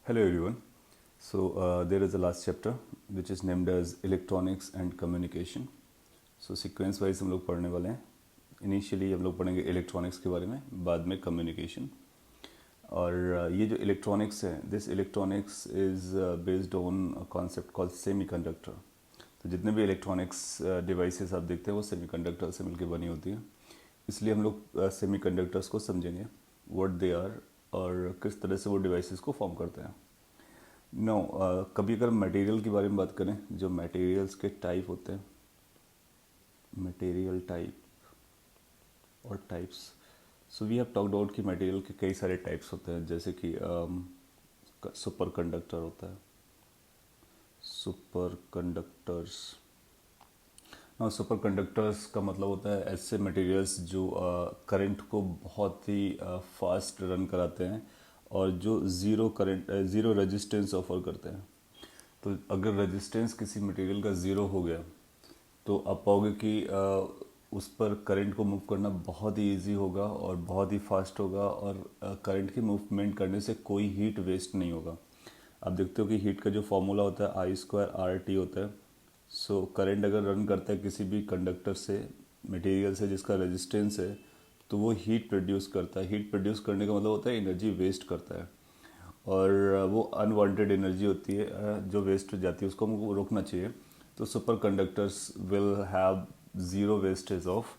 Hello everyone. There is a last chapter which is named as electronics and communication. So sequence wise हम लोग पढ़ने वाले हैं. Initially हम लोग पढ़ेंगे electronics के बारे में, बाद में communication. और ये जो electronics है, this electronics is based on a concept called semiconductor. तो जितने भी electronics devices आप देखते हैं वो semiconductor से मिलकर बनी होती है. इसलिए हम लोग semiconductors को समझेंगे, what they are और किस तरह से वो डिवाइसेस को फॉर्म करते हैं. नो कभी अगर मटेरियल के बारे में बात करें, जो मटेरियल्स के टाइप होते हैं, मटेरियल टाइप और types. So we have talked out कि मटेरियल के कई सारे टाइप्स होते हैं, जैसे कि सुपर कंडक्टर होता है, सुपर कंडक्टर्स. ना सुपर कंडक्टर्स का मतलब होता है ऐसे मटेरियल्स जो करंट को बहुत ही फास्ट रन कराते हैं और जो ज़ीरो रेजिस्टेंस ऑफर करते हैं. तो अगर रेजिस्टेंस किसी मटेरियल का ज़ीरो हो गया तो आप पाओगे कि उस पर करंट को मूव करना बहुत ही इजी होगा और बहुत ही फास्ट होगा और करंट की मूवमेंट करने से कोई हीट वेस्ट नहीं होगा. आप देखते हो कि हीट का जो फॉर्मूला होता है I²RT होता है. सो करंट अगर रन करता है किसी भी कंडक्टर से, मटेरियल से जिसका रेजिस्टेंस है, तो वो हीट प्रोड्यूस करता है. हीट प्रोड्यूस करने का मतलब होता है एनर्जी वेस्ट करता है और वो अनवांटेड एनर्जी होती है जो वेस्ट हो जाती है, उसको हमको रोकना चाहिए. तो super conductors will have zero wastage of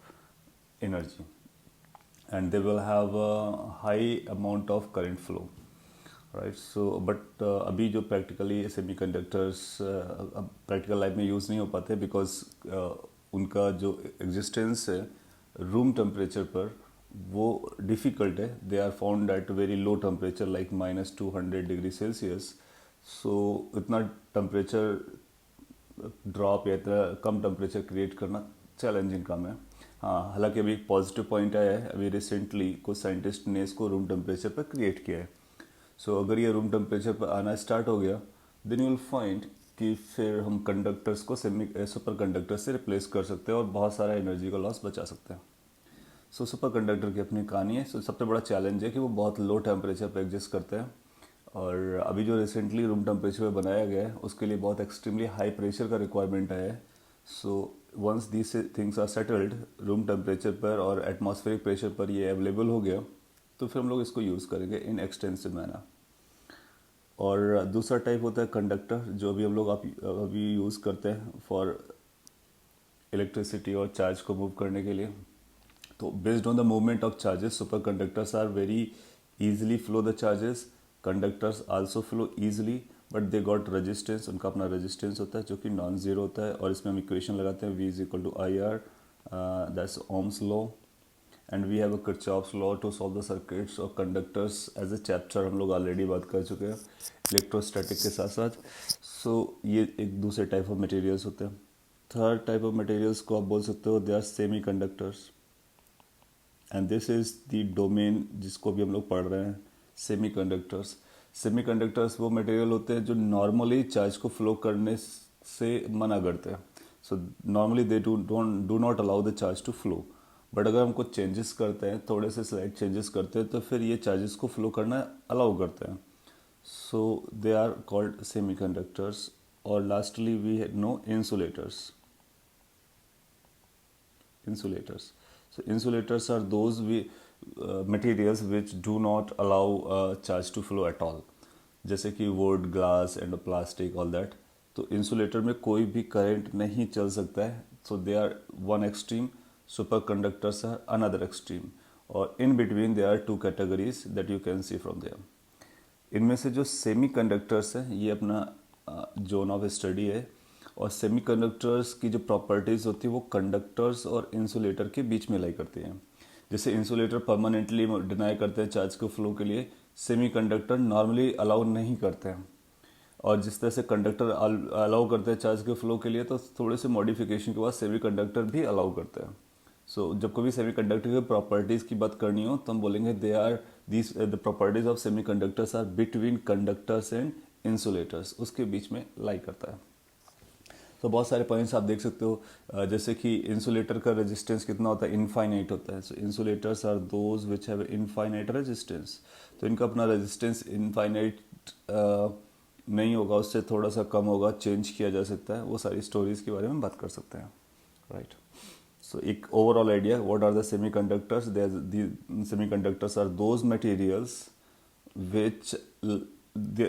energy and they will have a high amount of current flow, right? So but अभी जो प्रैक्टिकली सेमीकंडक्टर्स प्रैक्टिकल लाइफ में यूज़ नहीं हो पाते बिकॉज उनका जो एग्जिस्टेंस है रूम टेम्परेचर पर वो डिफ़िकल्ट है. They are found at very low temperature like -200 degree Celsius. So इतना टेम्परेचर ड्रॉप या इतना कम टेम्परेचर क्रिएट करना चैलेंजिंग काम है. हाँ, हालांकि अभी एक पॉजिटिव पॉइंट आया है, अभी रिसेंटली कुछ साइंटिस्ट ने इसको रूम टेम्परेचर पर क्रिएट किया है. सो अगर ये रूम टेम्परेचर पर आना स्टार्ट हो गया देन यू विल फाइंड कि फिर हम कंडक्टर्स को सुपर कंडक्टर से रिप्लेस कर सकते हैं और बहुत सारा एनर्जी का लॉस बचा सकते हैं. सो सुपर कंडक्टर की अपनी कहानी है. सो सबसे बड़ा चैलेंज है कि वो बहुत लो टेम्परेचर पर एग्जिस्ट करते हैं और अभी जो रिसेंटली रूम टेम्परेचर पर बनाया गया है उसके लिए बहुत एक्सट्रीमली हाई प्रेशर का रिक्वायरमेंट है. So once these things are settled, room temperature पर और एटमॉस्फेरिक प्रेशर पर ये अवेलेबल हो गया तो फिर हम लोग इसको यूज़ करेंगे इन एक्सटेंसिव मैनर. और दूसरा टाइप होता है कंडक्टर, जो भी हम लोग अभी यूज़ करते हैं फॉर इलेक्ट्रिसिटी और चार्ज को मूव करने के लिए. तो based on the movement of charges superconductors are very easily flow the charges. Conductors also flow easily but they got resistance. उनका अपना रेजिस्टेंस होता है जो कि नॉन ज़ीरो होता है और इसमें हम इक्वेशन लगाते हैं V=IR, that's Ohm's law. And we have a Kirchhoff's law to solve the circuits of conductors. As a chapter हम लोग ऑलरेडी बात कर चुके हैं इलेक्ट्रोस्टैटिक के साथ साथ. सो ये एक दूसरे टाइप ऑफ मटेरियल्स होते हैं. थर्ड टाइप ऑफ मटेरियल्स को आप बोल सकते हो they are semiconductors and this is the domain जिसको भी हम लोग पढ़ रहे हैं, सेमी कंडक्टर्स. सेमी कंडक्टर्स वो मटेरियल होते हैं जो नॉर्मली चार्ज को फ्लो करने से मना करते हैं. So normally they do not allow the charge to flow. But अगर हम कुछ चेंजेस करते हैं, थोड़े से स्लाइट चेंजेस करते हैं, तो फिर ये चार्जेस को फ्लो करना अलाउ करते हैं. So they are called semiconductors. और lastly we know insulators. Insulators. So insulators are those materials which do not allow charge to flow at all. जैसे कि wood, glass and plastic, all that. तो insulator में कोई भी current नहीं चल सकता है. So they are one extreme. Superconductors are another extreme. और in between there are two categories that you can see from there. इनमें से जो सेमी कंडक्टर्स हैं ये अपना जोन ऑफ स्टडी है. और सेमीकंडक्टर्स की जो प्रॉपर्टीज़ होती है वो कंडक्टर्स और इंसुलेटर के बीच में लाई करती हैं. जैसे इंसुलेटर परमानेंटली डिनाई करते हैं चार्ज को फ्लो के लिए, सेमीकंडक्टर नॉर्मली अलाउ नहीं करते हैं. और जिस तरह से कंडक्टर अलाउ करते हैं चार्ज के फ्लो के लिए, तो थोड़े से मॉडिफिकेशन के बाद सेमीकंडक्टर भी अलाउ करते हैं. सो जब कभी सेमीकंडक्टर की प्रॉपर्टीज़ की बात करनी हो तो हम बोलेंगे they are these the properties of semiconductors are between conductors and insulators. उसके बीच में लाई करता है. तो बहुत सारे पॉइंट्स आप देख सकते हो, जैसे कि इंसुलेटर का रेजिस्टेंस कितना होता है, इनफाइनाइट होता है. So insulators are those which have infinite resistance. तो इनका अपना रेजिस्टेंस इनफाइनाइट एग्जैक्ट नहीं होगा, उससे थोड़ा सा कम होगा, चेंज किया जा सकता है, वो सारी स्टोरीज के बारे में बात कर सकते हैं, राइट। सो एक overall idea, what are the semiconductors? The semiconductors are those materials which the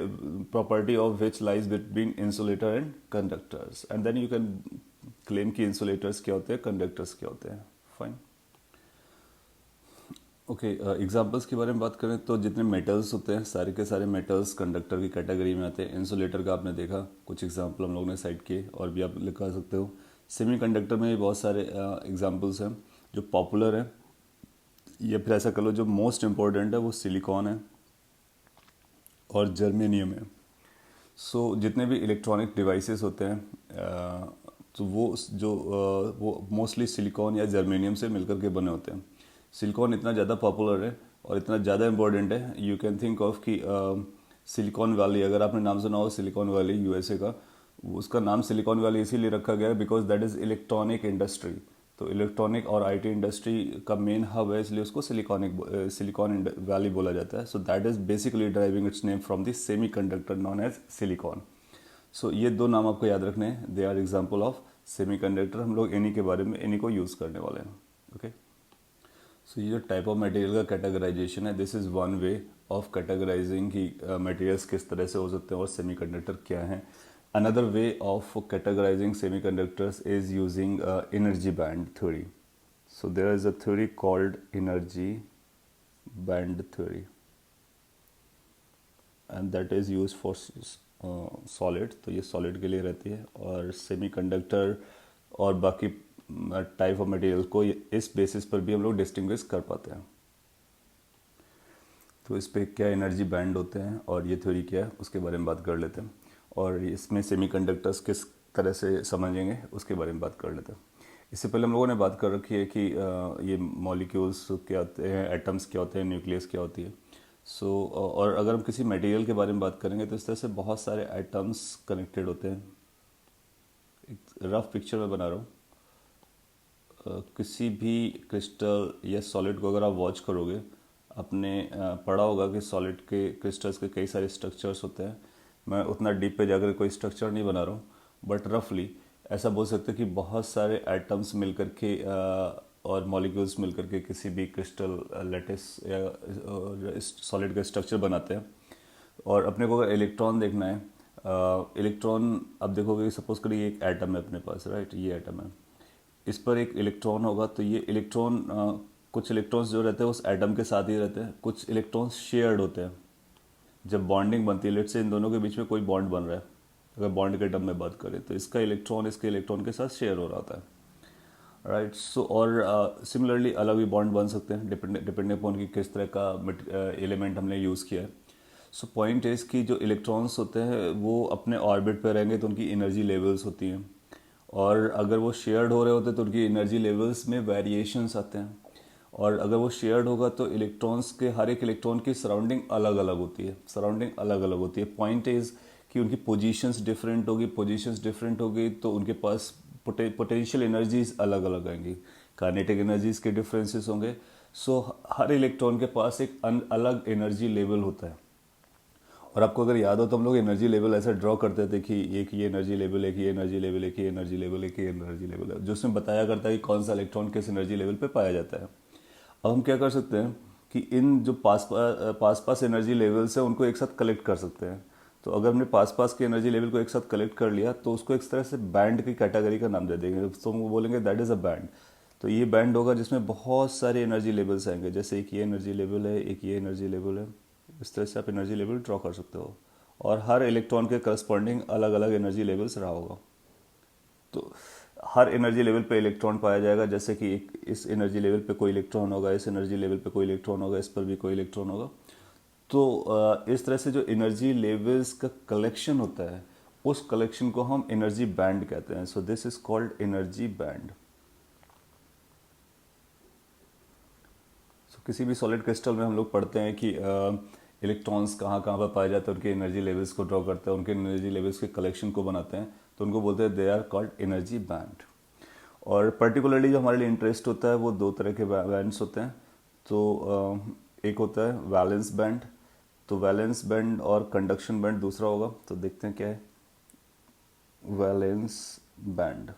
property of which lies between insulator and conductors, and then you can claim कि insulators क्या होते हैं, conductors क्या होते हैं, fine। ओके, एग्जांपल्स के बारे में बात करें तो जितने मेटल्स होते हैं सारे के सारे मेटल्स कंडक्टर की कैटेगरी में आते हैं। इंसुलेटर का आपने देखा, कुछ एग्जांपल हम लोगों ने साइड किए और भी आप लिखा सकते हो। सेमीकंडक्टर में भी बहुत सारे एग्जांपल्स हैं जो पॉपुलर हैं, या फिर ऐसा कर लो जो मोस्ट इम्पोर्टेंट है वो सिलिकॉन है और जर्मेनियम है। सो जितने भी इलेक्ट्रॉनिक डिवाइसेस होते हैं तो वो मोस्टली सिलिकॉन या जर्मेनियम से मिलकर के बने होते हैं। सिलिकॉन इतना ज़्यादा पॉपुलर है और इतना ज़्यादा इम्पोर्टेंट है, यू कैन थिंक ऑफ कि सिलिकॉन वैली, अगर आपने नाम सुना हो सिलिकॉन वैली यूएसए का, उसका नाम सिलिकॉन वैली इसीलिए रखा गया है because that is electronic industry. तो इलेक्ट्रॉनिक और आईटी इंडस्ट्री का मेन हब है, इसलिए उसको सिलिकॉन वैली बोला जाता है। So that is basically driving its name from the semiconductor known as silicon. So ये दो नाम आपको याद रखने हैं, they are example of semiconductor. हम लोग इन्हीं के बारे में इन्हीं को यूज़ करने वाले हैं, ओके। सो ये जो टाइप ऑफ मटेरियल का कैटेगराइजेशन है, this is one way of categorising कि मटेरियल्स किस तरह से हो सकते हैं और सेमीकंडक्टर क्या हैं। Another way of categorising semiconductors is using energy band theory. So there is a theory called energy band theory and that is use for solid. तो ये सॉलिड के लिए रहती है, और सेमीकंडक्टर और बाकी टाइप ऑफ मटेरियल को इस बेसिस पर भी हम लोग डिस्टिंग्विश कर पाते हैं। तो इस पे क्या एनर्जी बैंड होते हैं और ये थ्योरी क्या है उसके बारे में बात कर लेते हैं, और इसमें सेमीकंडक्टर्स किस तरह से समझेंगे उसके बारे में बात कर लेते हैं। इससे पहले हम लोगों ने बात कर रखी है कि ये मॉलिक्यूल्स क्या होते हैं, एटम्स क्या होते हैं, न्यूक्लियस क्या होती है। सो और अगर हम किसी मटेरियल के बारे में बात करेंगे तो इस तरह से बहुत सारे एटम्स कनेक्टेड होते हैं। एक रफ पिक्चर में बना रहा हूँ। किसी भी क्रिस्टल या सॉलिड को अगर आप वॉच करोगे, आपने पढ़ा होगा कि सॉलिड के क्रिस्टल्स के कई सारे स्ट्रक्चर्स होते हैं। मैं उतना डीप पे जाकर कोई स्ट्रक्चर नहीं बना रहा हूँ, बट रफली ऐसा बोल सकते हैं कि बहुत सारे एटम्स मिलकर के और मॉलिक्यूल्स मिलकर के किसी भी क्रिस्टल लैटिस या सॉलिड का स्ट्रक्चर बनाते हैं। और अपने को अगर इलेक्ट्रॉन देखना है, इलेक्ट्रॉन अब देखोगे, सपोज करिए एक एटम है अपने पास, राइट, ये एटम है, इस पर एक इलेक्ट्रॉन होगा, तो ये इलेक्ट्रॉन कुछ इलेक्ट्रॉन्स जो रहते हैं उस एटम के साथ ही रहते हैं, कुछ इलेक्ट्रॉन्स शेयर्ड होते हैं। जब बॉन्डिंग बनती है, लेट से इन दोनों के बीच में कोई बॉन्ड बन रहा है, अगर बॉन्ड के टर्म में बात करें तो इसका इलेक्ट्रॉन इसके इलेक्ट्रॉन के साथ शेयर हो रहा होता है, राइट। सो और सिमिलरली अलग भी बॉन्ड बन सकते हैं डिपेंडिंग अपॉन कि किस तरह का एलिमेंट हमने यूज़ किया है। सो पॉइंट इज़ कि जो इलेक्ट्रॉन्स होते हैं वो अपने ऑर्बिट पर रहेंगे तो उनकी एनर्जी लेवल्स होती हैं, और अगर वो शेयर्ड हो रहे होते तो उनकी एनर्जी लेवल्स में वेरिएशंस आते हैं। और अगर वो शेयर्ड होगा तो इलेक्ट्रॉन्स के हर एक इलेक्ट्रॉन की सराउंडिंग अलग अलग होती है, पॉइंट इज़ कि उनकी पोजीशंस डिफरेंट होगी, तो उनके पास पोटेंशियल एनर्जीज अलग अलग आएंगी, काइनेटिक एनर्जीज के डिफरेंसेस होंगे। सो हर इलेक्ट्रॉन के पास एक अलग एनर्जी लेवल होता है। और आपको अगर याद हो तो हम लोग एनर्जी लेवल ऐसा ड्रॉ करते थे कि एक ये एनर्जी लेवल, एक ये एनर्जी लेवल, एक ये एनर्जी लेवल, एक ये एनर्जी लेवल है, जो उसमें बताया करता है कि कौन सा इलेक्ट्रॉन किस एनर्जी लेवल पे पाया जाता है। अब हम क्या कर सकते हैं कि इन जो पास एनर्जी लेवल्स है उनको एक साथ कलेक्ट कर सकते हैं। तो अगर हमने पास के एनर्जी लेवल को एक साथ कलेक्ट कर लिया तो उसको एक तरह से बैंड की कैटेगरी का नाम दे देंगे, तो हम बोलेंगे दैट इज़ अ बैंड। तो ये बैंड होगा जिसमें बहुत सारे एनर्जी लेवल्स आएंगे, जैसे एक ये एनर्जी लेवल है, एक ये एनर्जी लेवल है, इस तरह से आप एनर्जी लेवल ड्रॉ कर सकते हो, और हर इलेक्ट्रॉन के करस्पॉन्डिंग अलग अलग एनर्जी लेवल्स रहा होगा। तो हर एनर्जी लेवल पे इलेक्ट्रॉन पाया जाएगा, जैसे कि एक इस एनर्जी लेवल पे कोई इलेक्ट्रॉन होगा, इस एनर्जी लेवल पे कोई इलेक्ट्रॉन होगा, इस पर भी कोई इलेक्ट्रॉन होगा। तो इस तरह से जो एनर्जी लेवल्स का कलेक्शन होता है उस कलेक्शन को हम एनर्जी बैंड कहते हैं। So this is called energy band. So किसी भी सॉलिड क्रिस्टल में हम लोग पढ़ते हैं कि इलेक्ट्रॉन्स कहाँ कहाँ पर पाए जाते हैं, उनके एनर्जी लेवल्स को ड्रॉ करते हैं, उनके एनर्जी लेवल्स के कलेक्शन को बनाते हैं, तो उनको बोलते हैं they are called energy band. और पर्टिकुलरली जो हमारे लिए इंटरेस्ट होता है वो दो तरह के बैंड्स होते हैं। तो एक होता है वैलेंस बैंड तो वैलेंस बैंड और कंडक्शन बैंड दूसरा होगा, तो देखते हैं क्या है। वैलेंस बैंड,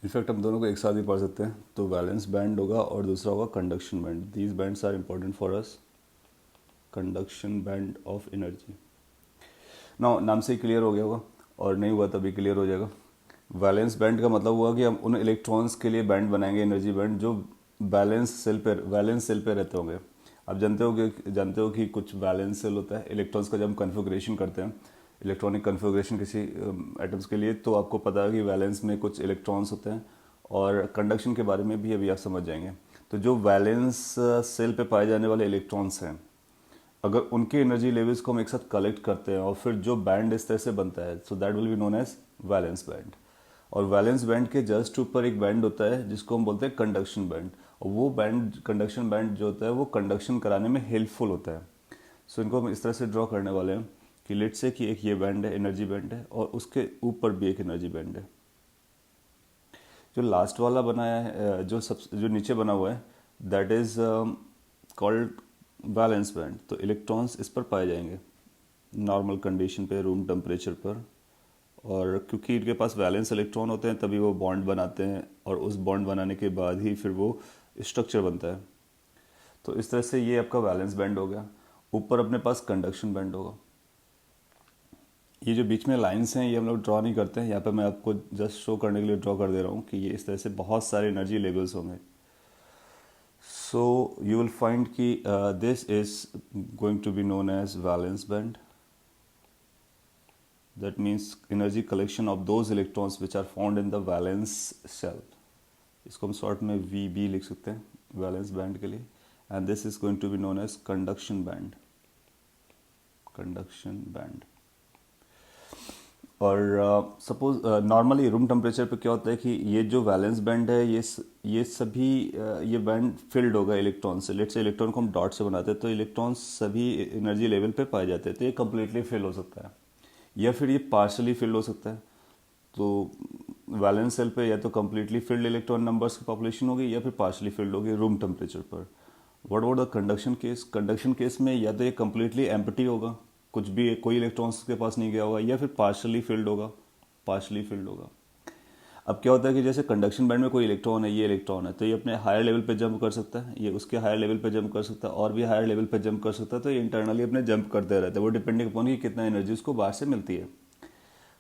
इनफैक्ट हम दोनों को एक साथ ही पढ़ सकते हैं। तो वैलेंस बैंड होगा और दूसरा होगा conduction band. These bands are important for us. Conduction band of energy. नाम से ही क्लियर हो गया होगा, और नहीं हुआ तभी क्लियर हो जाएगा। वैलेंस बैंड का मतलब हुआ कि हम उन इलेक्ट्रॉन्स के लिए बैंड बनाएंगे, एनर्जी बैंड, जो वैलेंस सेल पे रहते होंगे। आप जानते हो कि कुछ वैलेंस सेल होता है। इलेक्ट्रॉन्स का जब हम कन्फिग्रेशन करते हैं, इलेक्ट्रॉनिक कन्फिग्रेशन किसी एटम्स के लिए, तो आपको पता है कि वैलेंस में कुछ इलेक्ट्रॉन्स होते हैं। और कंडक्शन के बारे में भी अभी आप समझ जाएंगे। तो जो वैलेंस सेल पे पाए जाने वाले इलेक्ट्रॉन्स हैं, अगर उनके एनर्जी लेवल्स को हम एक साथ कलेक्ट करते हैं और फिर जो बैंड इस तरह से बनता है, so that will be known as valence band. और वैलेंस बैंड के जस्ट ऊपर एक बैंड होता है जिसको हम बोलते हैं कंडक्शन बैंड। और वो बैंड, कंडक्शन बैंड जो होता है, वो कंडक्शन कराने में हेल्पफुल होता है। सो इनको हम इस तरह से ड्रॉ करने वाले हैं कि लेट्स से कि एक ये बैंड है, एनर्जी बैंड है, और उसके ऊपर भी एक एनर्जी बैंड है। जो लास्ट वाला बनाया है, जो नीचे बना हुआ है, that is called balance band. तो इलेक्ट्रॉन्स इस पर पाए जाएंगे नॉर्मल कंडीशन पे, रूम टेम्परेचर पर। और क्योंकि इनके पास वैलेंस इलेक्ट्रॉन होते हैं, तभी वो बॉन्ड बनाते हैं, और उस बॉन्ड बनाने के बाद ही फिर वो स्ट्रक्चर बनता है। तो इस तरह से ये आपका वैलेंस बैंड हो गया। ऊपर अपने पास कंडक्शन बैंड होगा। ये जो बीच में लाइंस हैं, ये हम लोग ड्रॉ नहीं करते हैं, यहाँ पे मैं आपको जस्ट शो करने के लिए ड्रॉ कर दे रहा हूँ कि ये इस तरह से बहुत सारे एनर्जी लेवल्स होंगे। सो यू विल फाइंड कि this is going to be known as valence band. That means energy collection of those electrons which are found in the valence shell. इसको हम शॉर्ट में VB लिख सकते हैं valence band के लिए। And this is going to be known as conduction band. Conduction band. और suppose normally room temperature पे क्या होता है कि ये जो वैलेंस बैंड है, ये सभी ये बैंड फिल्ड होगा इलेक्ट्रॉन से। लेट्स से इलेक्ट्रॉन को हम डॉट से बनाते हैं, तो इलेक्ट्रॉन्स सभी एनर्जी लेवल पे पाए जाते हैं। तो ये कम्प्लीटली फिल हो सकता है, या फिर ये पार्शली फिल्ड हो सकता है। तो वैलेंस सेल पे या तो कम्प्लीटली फिल्ड इलेक्ट्रॉन नंबर्स की पॉपुलेशन होगी, या फिर पार्शली फिल्ड होगी रूम टेम्परेचर पर। What about the conduction case? Conduction case में या तो ये कम्प्लीटली एम्प्टी होगा, कुछ भी कोई इलेक्ट्रॉन्स के पास नहीं गया होगा, या फिर पार्शली फिल्ड होगा, पार्शली फिल्ड होगा। अब क्या होता है कि जैसे कंडक्शन बैंड में कोई इलेक्ट्रॉन है, ये इलेक्ट्रॉन है, तो ये अपने हायर लेवल पे जंप कर सकता है, ये उसके हायर लेवल पे जंप कर सकता है, और भी हायर लेवल पे जंप कर सकता है। तो ये इंटरनली अपने जंप करते रहता है, वो डिपेंडिंग अपॉन कि कितना एनर्जी उसको बाहर से मिलती है।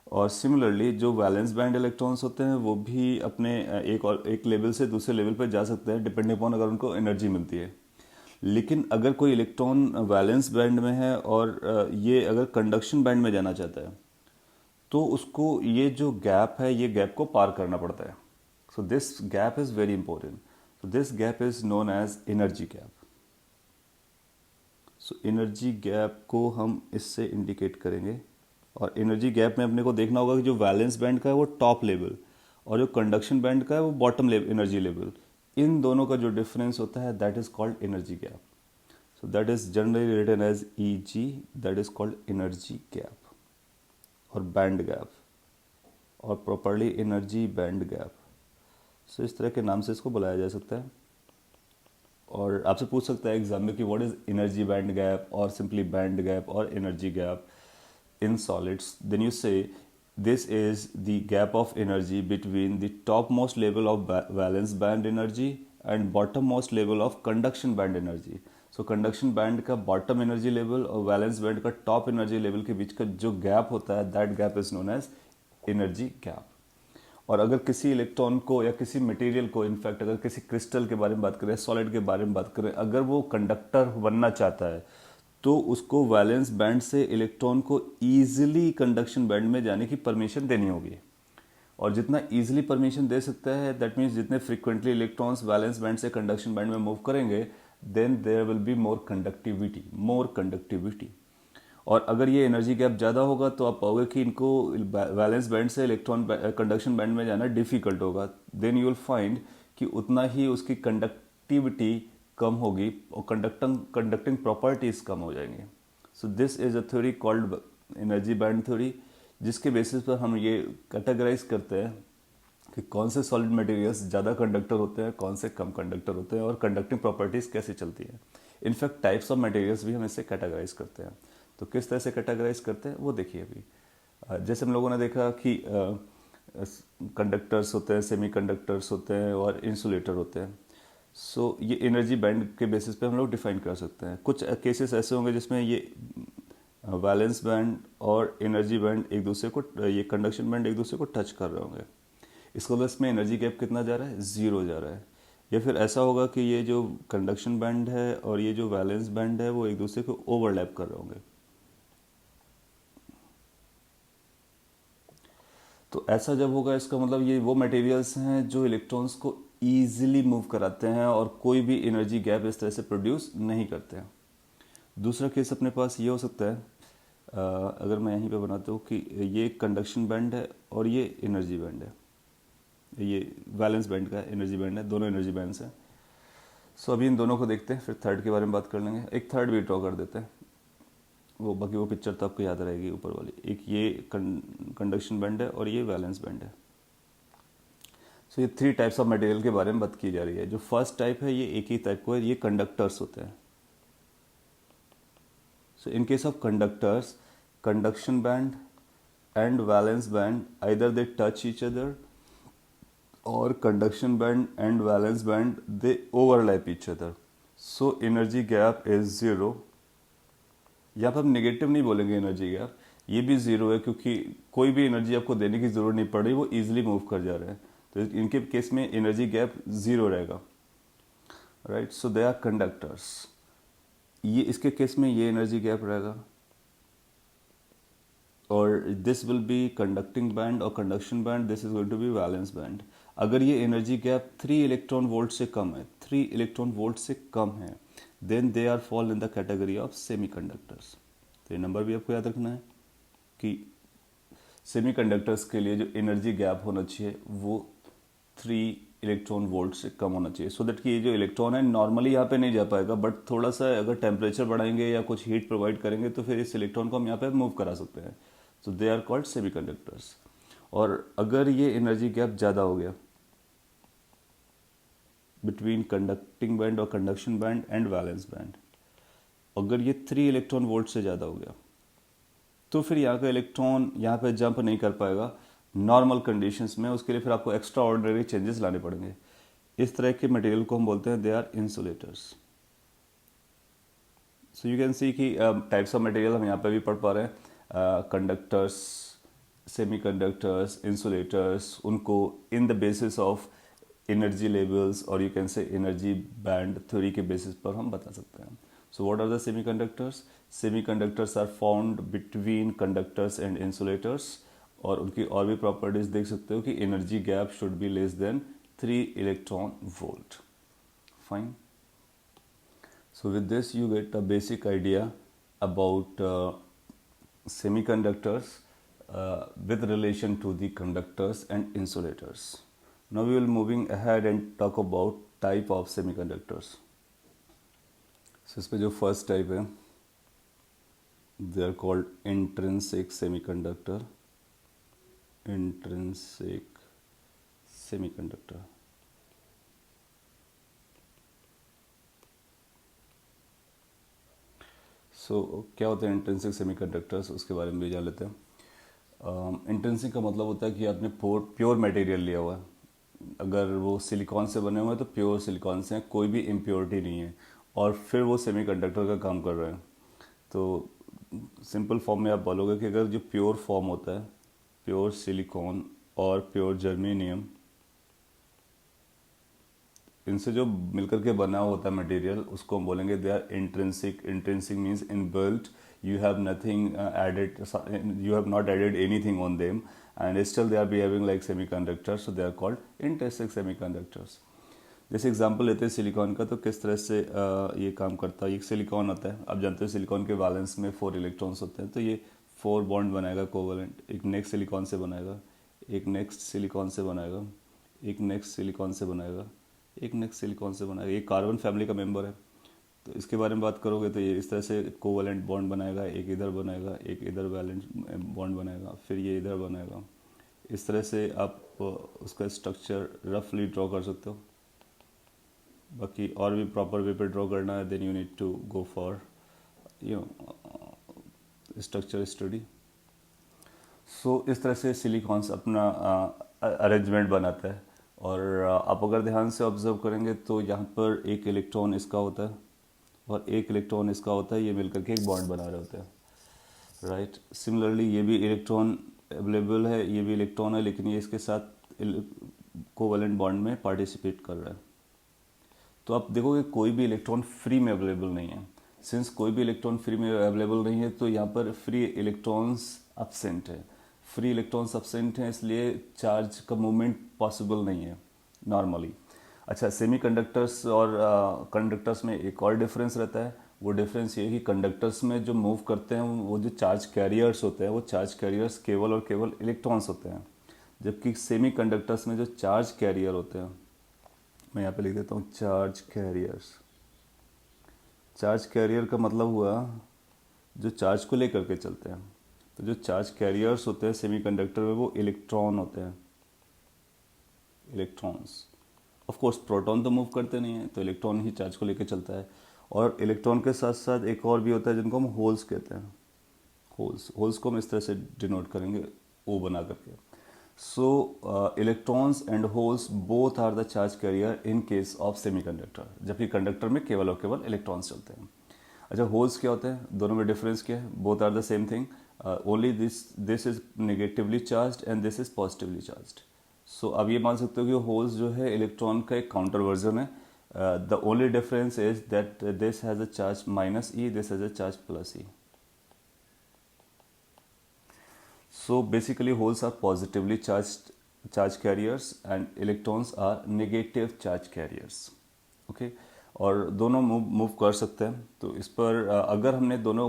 और सिमिलरली जो वैलेंस बैंड इलेक्ट्रॉन्स होते हैं, वो भी अपने एक लेवल से दूसरे लेवल पर जा सकते हैं, डिपेंडिंग अपॉन अगर उनको एनर्जी मिलती है। लेकिन अगर कोई इलेक्ट्रॉन वैलेंस बैंड में है और ये अगर कंडक्शन बैंड में जाना चाहता है, तो उसको ये जो गैप है, ये गैप को पार करना पड़ता है। So this gap is very important. So this gap is known as energy gap. So energy gap को हम इससे इंडिकेट करेंगे। और एनर्जी गैप में अपने को देखना होगा कि जो वैलेंस बैंड का है वो टॉप लेवल, और जो कंडक्शन बैंड का है वो बॉटम एनर्जी लेवल। इन दोनों का जो डिफरेंस होता है, that is called energy gap. So that is generally written as EG, that is called energy gap और बैंड गैप, और प्रॉपरली एनर्जी बैंड गैप। सो इस तरह के नाम से इसको बुलाया जा सकता है। और आपसे पूछ सकता है एग्जाम में कि what is energy band gap, और सिंपली बैंड गैप, और energy gap in solids. Then you say this is the gap of energy between the topmost level of valence band energy and bottommost level of conduction band energy. So conduction band का bottom energy level और valence band का top energy level के बीच का जो gap होता है, that gap is known as energy gap. और अगर किसी इलेक्ट्रॉन को या किसी मटेरियल को, इनफैक्ट अगर किसी क्रिस्टल के बारे में बात करें, सॉलिड के बारे में बात करें, अगर वो कंडक्टर बनना चाहता है, तो उसको वैलेंस बैंड से इलेक्ट्रॉन को ईजिली कंडक्शन बैंड में जाने की परमिशन देनी होगी। और जितना ईजिली परमिशन दे सकता है, दैट मीन्स जितने फ्रिक्वेंटली इलेक्ट्रॉन्स वैलेंस बैंड से कंडक्शन बैंड में मूव करेंगे, then there will be more conductivity. और अगर ये एनर्जी गैप ज़्यादा होगा, तो आप पाओगे कि इनको वैलेंस बैंड से इलेक्ट्रॉन कंडक्शन बैंड में जाना डिफिकल्ट होगा। देन यू विल फाइंड कि उतना ही उसकी कंडक्टिविटी कम होगी और कंडक्टिंग प्रॉपर्टीज कम हो जाएंगी। सो this is a theory called energy band theory, जिसके बेसिस पर हम ये कैटेगराइज करते हैं कि कौन से सॉलिड मटेरियल्स ज़्यादा कंडक्टर होते हैं, कौन से कम कंडक्टर होते हैं, और कंडक्टिंग प्रॉपर्टीज़ कैसे चलती हैं। इनफैक्ट टाइप्स ऑफ मटेरियल्स भी हम इससे कैटेगराइज करते हैं। तो किस तरह से कैटेगराइज करते हैं वो देखिए अभी। जैसे हम लोगों ने देखा कि कंडक्टर्स होते हैं, सेमी कंडक्टर्स होते हैं और इंसुलेटर होते हैं। सो ये एनर्जी बैंड के बेसिस पे हम लोग डिफाइन कर सकते हैं। कुछ केसेस ऐसे होंगे जिसमें ये वैलेंस बैंड और एनर्जी बैंड एक दूसरे को, ये कंडक्शन बैंड एक दूसरे को टच कर रहे होंगे। इसको वजह इसमें एनर्जी गैप कितना जा रहा है, ज़ीरो जा रहा है। या फिर ऐसा होगा कि ये जो कंडक्शन बैंड है और ये जो वैलेंस बैंड है वो एक दूसरे को ओवरलैप कर रहे होंगे। तो ऐसा जब होगा इसका मतलब ये वो मटेरियल्स हैं जो इलेक्ट्रॉन्स को ईजिली मूव कराते हैं और कोई भी एनर्जी गैप इस तरह से प्रोड्यूस नहीं करते हैं। दूसरा केस अपने पास ये हो सकता है, अगर मैं यहीं पे बनाता हूँ कि ये कंडक्शन बैंड है और ये एनर्जी बैंड है, ये वैलेंस बैंड का एनर्जी बैंड है, दोनों एनर्जी बैंड्स हैं। सो अभी इन दोनों को देखते हैं, फिर थर्ड के बारे में बात कर लेंगे। एक थर्ड भी ड्रॉ कर देते हैं, वो बाकी वो पिक्चर तो आपको याद रहेगी ऊपर वाली। एक ये कंडक्शन बैंड है और ये वैलेंस बैंड है। सो ये थ्री टाइप्स ऑफ मटेरियल के बारे में बात की जा रही है। जो फर्स्ट टाइप है ये एक ही टाइप को है, ये कंडक्टर्स होते हैं। So in case of conductors, conduction band and valence band either they touch each other or conduction band and valence band they overlap each other, so energy gap is zero। यहाँ पर हम negative नहीं बोलेंगे energy gap, ये भी zero है क्योंकि कोई भी एनर्जी आपको देने की ज़रूरत नहीं पड़ रही, वो ईजिली मूव कर जा रहे हैं। तो इनके केस में एनर्जी गैप ज़ीरो रहेगा, right. So they are conductors. ये इसके केस में ये एनर्जी गैप रहेगा और this will be conducting band और conduction band, this is going to be valence band. अगर ये एनर्जी गैप 3 इलेक्ट्रॉन वोल्ट से कम है, 3 इलेक्ट्रॉन वोल्ट से कम है, then they are fall in the category of semiconductors. तो ये नंबर भी आपको याद रखना है कि सेमी कंडक्टर्स के लिए जो एनर्जी गैप होना चाहिए वो 3 इलेक्ट्रॉन वोल्ट से कम होना चाहिए, सो दैट कि ये जो इलेक्ट्रॉन है नॉर्मली यहाँ पे नहीं जा पाएगा, बट थोड़ा सा अगर टेम्परेचर बढ़ाएंगे या कुछ हीट प्रोवाइड करेंगे तो फिर इस इलेक्ट्रॉन को हम यहाँ पे मूव करा सकते हैं। So they are called semiconductors. और अगर ये एनर्जी गैप ज़्यादा हो गया बिटवीन कंडक्टिंग बैंड और conduction band and valence band, अगर ये 3 इलेक्ट्रॉन वोल्ट से ज़्यादा हो गया तो फिर यहाँ का इलेक्ट्रॉन यहाँ पे जंप नहीं कर पाएगा नॉर्मल कंडीशंस में, उसके लिए फिर आपको एक्स्ट्रा ऑर्डिनरी चेंजेस लाने पड़ेंगे। इस तरह के मटेरियल को हम बोलते हैं they are insulators. So you can see कि टाइप्स ऑफ मटेरियल हम यहाँ पे भी पढ़ पा रहे हैं। कंडक्टर्स, सेमी कंडक्टर्स, इंसुलेटर्स, उनको in the basis of energy levels और you can say energy band theory के बेसिस पर हम बता सकते हैं। So what are the semiconductors? Semiconductors are found between conductors and insulators, और उनकी और भी प्रॉपर्टीज देख सकते हो कि energy gap should be less than 3 electron volt. Fine. So with this you get a basic idea about semiconductors with relation to the conductors and insulators. Now we will moving ahead and talk about type of semiconductors. So इसमें जो first type है, they are called intrinsic semiconductor. Intrinsic semiconductor. क्या होते हैं intrinsic semiconductors, उसके बारे में भी जान लेते हैं। इंट्रिंसिक का मतलब होता है कि आपने प्योर मटेरियल लिया हुआ है, अगर वो सिलिकॉन से बने हुए हैं तो प्योर सिलिकॉन से हैं, कोई भी इम्प्योरिटी नहीं है, और फिर वो सेमीकंडक्टर का काम कर रहे हैं। तो सिंपल फॉर्म में आप बोलोगे कि अगर जो प्योर फॉर्म होता है, प्योर सिलिकॉन और प्योर जर्मेनियम, इनसे जो मिलकर के बना होता है मटेरियल, उसको हम बोलेंगे they are intrinsic. Intrinsic means inbuilt, you have nothing added, you have not added anything on them, and still they are behaving like semiconductors, so they are called intrinsic semiconductors. जैसे example लेते हैं silicon का, तो किस तरह से ये काम करता है। एक सिलिकॉन होता है, आप जानते हो सिलिकॉन के वैलेंस में 4 इलेक्ट्रॉन्स होते हैं, तो ये 4 बॉन्ड बनाएगा कोवलेंट, एक नेक्स्ट सिलिकॉन से बनाएगा, एक नेक्स्ट सिलिकॉन से बनाएगा, एक नेक्स्ट सिलिकॉन से बनाएगा, एक नेक्स्ट सिलिकॉन से बनाएगा। ये कार्बन फैमिली का मेंबर है, तो इसके बारे में बात करोगे तो ये इस तरह से कोवलेंट बॉन्ड बनाएगा, एक इधर बनाएगा, एक इधर वैलेंट बॉन्ड बनाएगा, फिर ये इधर बनाएगा। इस तरह से आप आप उसका स्ट्रक्चर रफली ड्रॉ कर सकते हो। बाकी और भी प्रॉपर वे पे ड्रॉ करना है, then you need to go for you structure study. So इस तरह से सिलिकॉन्स अपना अरेंजमेंट बनाता है। और आप अगर ध्यान से ऑब्जर्व करेंगे तो यहाँ पर एक इलेक्ट्रॉन इसका होता है और एक इलेक्ट्रॉन इसका होता है, ये मिलकर के एक बॉन्ड बना रहे होते हैं, राइट। सिमिलरली ये भी इलेक्ट्रॉन अवेलेबल है, ये भी इलेक्ट्रॉन है, लेकिन ये इसके साथ कोवलेंट बॉन्ड में पार्टिसिपेट कर रहा है। तो आप देखोगे कोई भी इलेक्ट्रॉन फ्री में अवेलेबल नहीं है। सिंस कोई भी इलेक्ट्रॉन फ्री में अवेलेबल नहीं है तो यहाँ पर फ्री इलेक्ट्रॉन्स एब्सेंट है। फ्री इलेक्ट्रॉन्स एब्सेंट हैं, इसलिए चार्ज का मूवमेंट पॉसिबल नहीं है नॉर्मली। अच्छा, सेमीकंडक्टर्स और कंडक्टर्स में एक और डिफरेंस रहता है। वो डिफरेंस ये है कि कंडक्टर्स में जो मूव करते हैं वो जो चार्ज कैरियर्स होते हैं वो चार्ज कैरियर्स केवल और केवल इलेक्ट्रॉन्स होते हैं, जबकि सेमीकंडक्टर्स में जो चार्ज कैरियर होते हैं, मैं यहाँ पे लिख देता हूँ चार्ज कैरियर्स। चार्ज कैरियर का मतलब हुआ जो चार्ज को लेकर के चलते हैं। तो जो चार्ज कैरियर्स होते हैं सेमीकंडक्टर में वो इलेक्ट्रॉन होते हैं, इलेक्ट्रॉन्स। ऑफ कोर्स प्रोटॉन तो मूव करते नहीं हैं, तो इलेक्ट्रॉन ही चार्ज को लेकर चलता है। और इलेक्ट्रॉन के साथ साथ एक और भी होता है जिनको हम होल्स कहते हैं। होल्स को हम इस तरह से डिनोट करेंगे ओ बना करके। So electrons and holes both are the charge carrier in case of semiconductor, जबकि कंडक्टर में केवल और केवल इलेक्ट्रॉन्स चलते हैं। अच्छा, होल्स क्या होते हैं, दोनों में डिफरेंस क्या है? Both are the same thing, only this is negatively charged and this is positively charged. So अब ये मान सकते हो कि होल्स जो है इलेक्ट्रॉन का एक काउंटर वर्जन है। The only difference is that this has a charge minus E, this has a charge plus E. So basically holes are positively charged charge carriers and electrons are negative charge carriers. Okay? और दोनों move कर सकते हैं। तो इस पर अगर हमने दोनों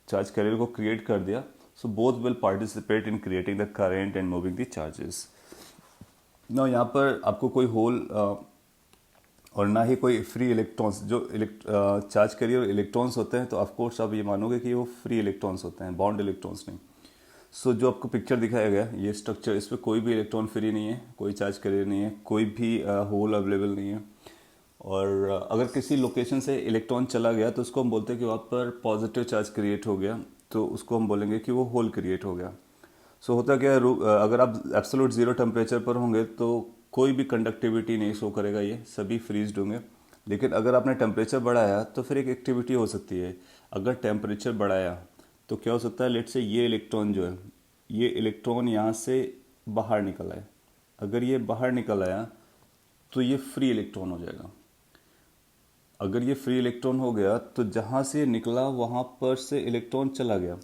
चार्ज कैरियर को क्रिएट कर दिया, so both will participate in creating the current and moving the charges. ना यहाँ पर आपको कोई होल और ना ही कोई फ्री इलेक्ट्रॉन्स। जो चार्ज कैरियर इलेक्ट्रॉन्स होते हैं तो ऑफकोर्स आप ये मानोगे कि वो फ्री इलेक्ट्रॉन्स होते हैं, बाउंड इलेक्ट्रॉन्स नहीं। सो जो आपको पिक्चर दिखाया गया ये स्ट्रक्चर, इस पर कोई भी इलेक्ट्रॉन फ्री नहीं है, कोई चार्ज कैरियर नहीं है, कोई भी होल अवेलेबल नहीं है। और अगर किसी लोकेशन से इलेक्ट्रॉन चला गया तो उसको हम बोलते हैं कि वहाँ पर पॉजिटिव चार्ज क्रिएट हो गया, तो उसको हम बोलेंगे कि वो होल क्रिएट हो गया। सो होता क्या है, अगर आप एब्सोल्यूट ज़ीरो टेम्परेचर पर होंगे तो कोई भी कंडक्टिविटी नहीं शो करेगा, ये सभी फ्रीज्ड होंगे। लेकिन अगर आपने टेम्परेचर बढ़ाया तो फिर एक एक्टिविटी हो सकती है। अगर टेम्परेचर बढ़ाया तो क्या हो सकता है, लेट से ये इलेक्ट्रॉन जो है, ये इलेक्ट्रॉन यहाँ से बाहर निकल आए। अगर ये बाहर निकल आया तो ये फ्री इलेक्ट्रॉन हो जाएगा। अगर ये फ्री इलेक्ट्रॉन हो गया तो जहाँ से निकला वहाँ पर से इलेक्ट्रॉन चला गया।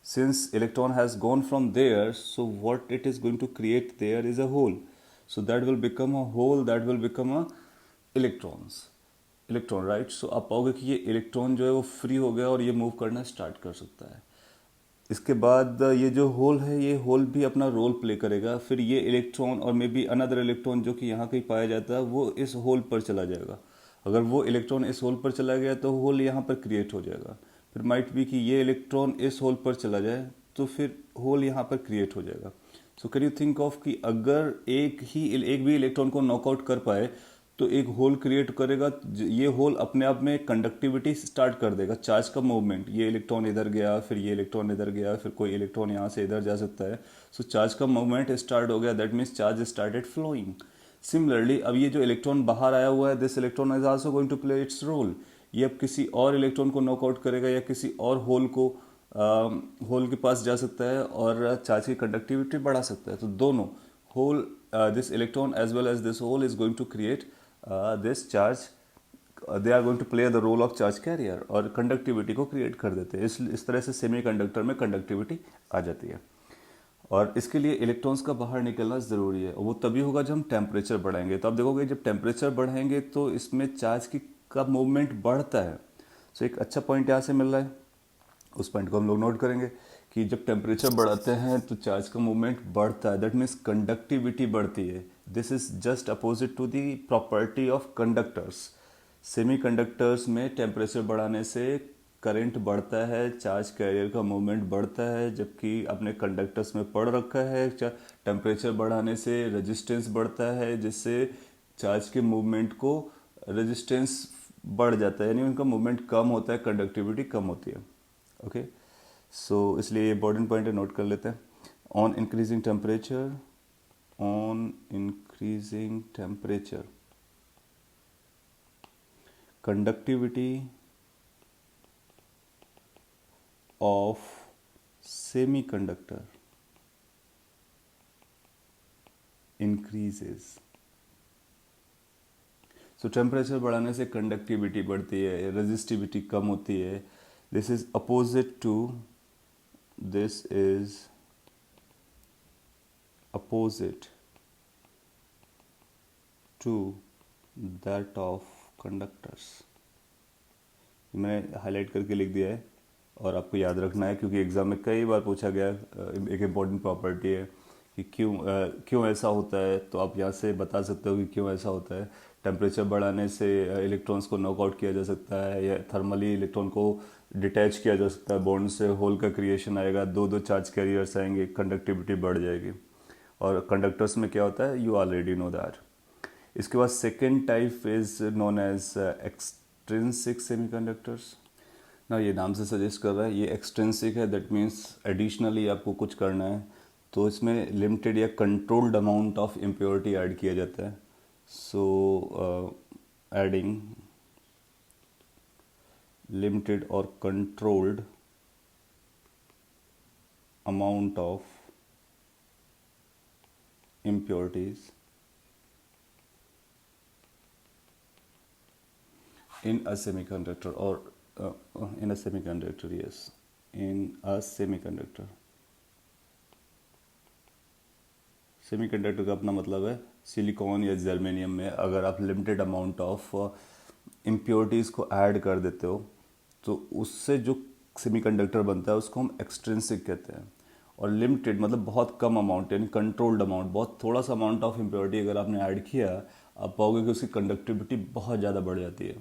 Since electron has gone from there, so what it is going to create there is a hole. So that will become a hole, that will become a electron, right. So आप पाओगे कि ये electron जो है वो free हो गया और ये मूव करना स्टार्ट कर सकता है। इसके बाद ये जो होल है, ये होल भी अपना रोल प्ले करेगा। फिर ये इलेक्ट्रॉन और मे बी अनदर इलेक्ट्रॉन जो कि यहाँ कहीं पाया जाता है वो इस होल पर चला जाएगा। अगर वो इलेक्ट्रॉन इस होल पर चला गया तो होल यहाँ पर क्रिएट हो जाएगा। फिर माइट बी कि ये इलेक्ट्रॉन इस होल पर चला जाए तो फिर होल यहाँ पर क्रिएट हो जाएगा। So can you think of कि अगर एक भी इलेक्ट्रॉन को नॉकआउट कर पाए तो एक होल क्रिएट करेगा। ये होल अपने आप में कंडक्टिविटी स्टार्ट कर देगा, चार्ज का मूवमेंट। ये इलेक्ट्रॉन इधर गया, फिर ये इलेक्ट्रॉन इधर गया, फिर कोई इलेक्ट्रॉन यहाँ से इधर जा सकता है। सो चार्ज का मूवमेंट स्टार्ट हो गया, that means charge started flowing. Similarly अब ये जो इलेक्ट्रॉन बाहर आया हुआ है, this electron is also going to play its role. ये अब किसी और इलेक्ट्रॉन को नॉकआउट करेगा या किसी और होल के पास जा सकता है और चार्ज की कंडक्टिविटी बढ़ा सकता है। तो दोनों hole, this electron as well as this hole is going to create this charge, they are going to play the role of charge carrier और कंडक्टिविटी को क्रिएट कर देते हैं। इस तरह से सेमीकंडक्टर में कंडक्टिविटी आ जाती है। और इसके लिए इलेक्ट्रॉन्स का बाहर निकलना ज़रूरी है, और वो तभी होगा जब हम टेम्परेचर बढ़ाएंगे। तो आप देखोगे जब टेम्परेचर बढ़ाएंगे तो इसमें चार्ज का मूवमेंट बढ़ता है। सो एक अच्छा पॉइंट यहाँ से मिल रहा है, उस पॉइंट को हम लोग नोट करेंगे कि जब टेम्परेचर बढ़ाते हैं तो चार्ज का मूवमेंट बढ़ता है, दैट मीन्स कंडक्टिविटी बढ़ती है। This is just opposite to the property of conductors. Semiconductors में टेम्परेचर बढ़ाने से करंट बढ़ता है, चार्ज कैरियर का मूवमेंट बढ़ता है, जबकि अपने कंडक्टर्स में पढ़ रखा है टेम्परेचर बढ़ाने से रेजिस्टेंस बढ़ता है, जिससे चार्ज के मूवमेंट को रेजिस्टेंस बढ़ जाता है, यानी उनका मूवमेंट कम होता है, कंडक्टिविटी कम होती है। ओके, सो इसलिए ये इंपॉर्टेंट पॉइंट है, नोट कर लेते हैं। On increasing temperature conductivity of semiconductor increases। So temperature बढ़ाने से कंडक्टिविटी बढ़ती है, रेजिस्टिविटी कम होती है। This is opposite to that of conductors. मैं हाईलाइट करके लिख दिया है और आपको याद रखना है, क्योंकि एग्ज़ाम में कई बार पूछा गया एक इम्पॉर्टेंट प्रॉपर्टी है कि क्यों ऐसा होता है। तो आप यहाँ से बता सकते हो कि क्यों ऐसा होता है। टेम्परेचर बढ़ाने से इलेक्ट्रॉन्स को नॉकआउट किया जा सकता है, या थर्मली इलेक्ट्रॉन को डिटैच किया जा सकता है, बॉन्ड से होल का क्रिएशन आएगा, दो चार्ज कैरियर्स आएंगे, कंडक्टिविटी बढ़ जाएगी। और कंडक्टर्स में क्या होता है, यू ऑलरेडी नो दैट। इसके बाद second type is known as extrinsic semiconductors. ना ये नाम से सजेस्ट कर रहा है, ये एक्सट्रिंसिक है, दैट मीन्स एडिशनली आपको कुछ करना है तो इसमें लिमिटेड या controlled amount of impurity add किया जाता है। सो एडिंग लिमिटेड और controlled amount of impurities in a semiconductor, or in a semiconductor, yes, in a semiconductor। Semiconductor का अपना मतलब है सिलिकॉन या जर्मेनियम में अगर आप लिमिटेड अमाउंट ऑफ इम्प्योरिटीज़ को ऐड कर देते हो तो उससे जो सेमीकंडक्टर बनता है उसको हम एक्सट्रिंसिक कहते हैं। और लिमिटेड मतलब बहुत कम अमाउंट, यानी कंट्रोल्ड अमाउंट, बहुत थोड़ा सा अमाउंट ऑफ इम्प्योरिटी अगर आपने ऐड किया, आप पाओगे कि उसकी कंडक्टिविटी बहुत ज़्यादा बढ़ जाती है।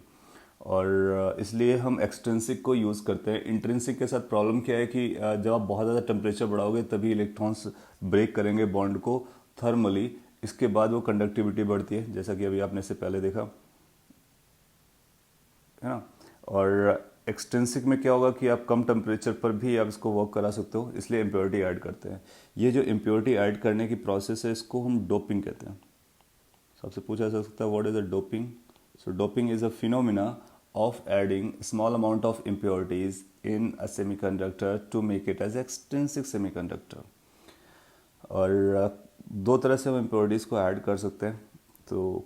और इसलिए हम एक्सट्रिंसिक को यूज़ करते हैं। इंट्रिंसिक के साथ प्रॉब्लम क्या है कि जब आप बहुत ज़्यादा टेम्परेचर बढ़ाओगे तभी इलेक्ट्रॉन्स ब्रेक करेंगे बॉन्ड को थर्मली, इसके बाद वो कंडक्टिविटी बढ़ती है, जैसा कि अभी आपने इससे पहले देखा है ना। और एक्सट्रिंसिक में क्या होगा कि आप कम टेम्परेचर पर भी आप इसको वर्क करा सकते हो, इसलिए इम्प्योरिटी ऐड करते हैं। ये जो इम्प्योरिटी ऐड करने की प्रोसेस है इसको हम डोपिंग कहते हैं। सबसे पूछा जा सकता है what is a doping. So doping is a phenomena of adding small amount of impurities in a semiconductor to make it as extrinsic semiconductor। और दो तरह से हम impurities को ऐड कर सकते हैं, तो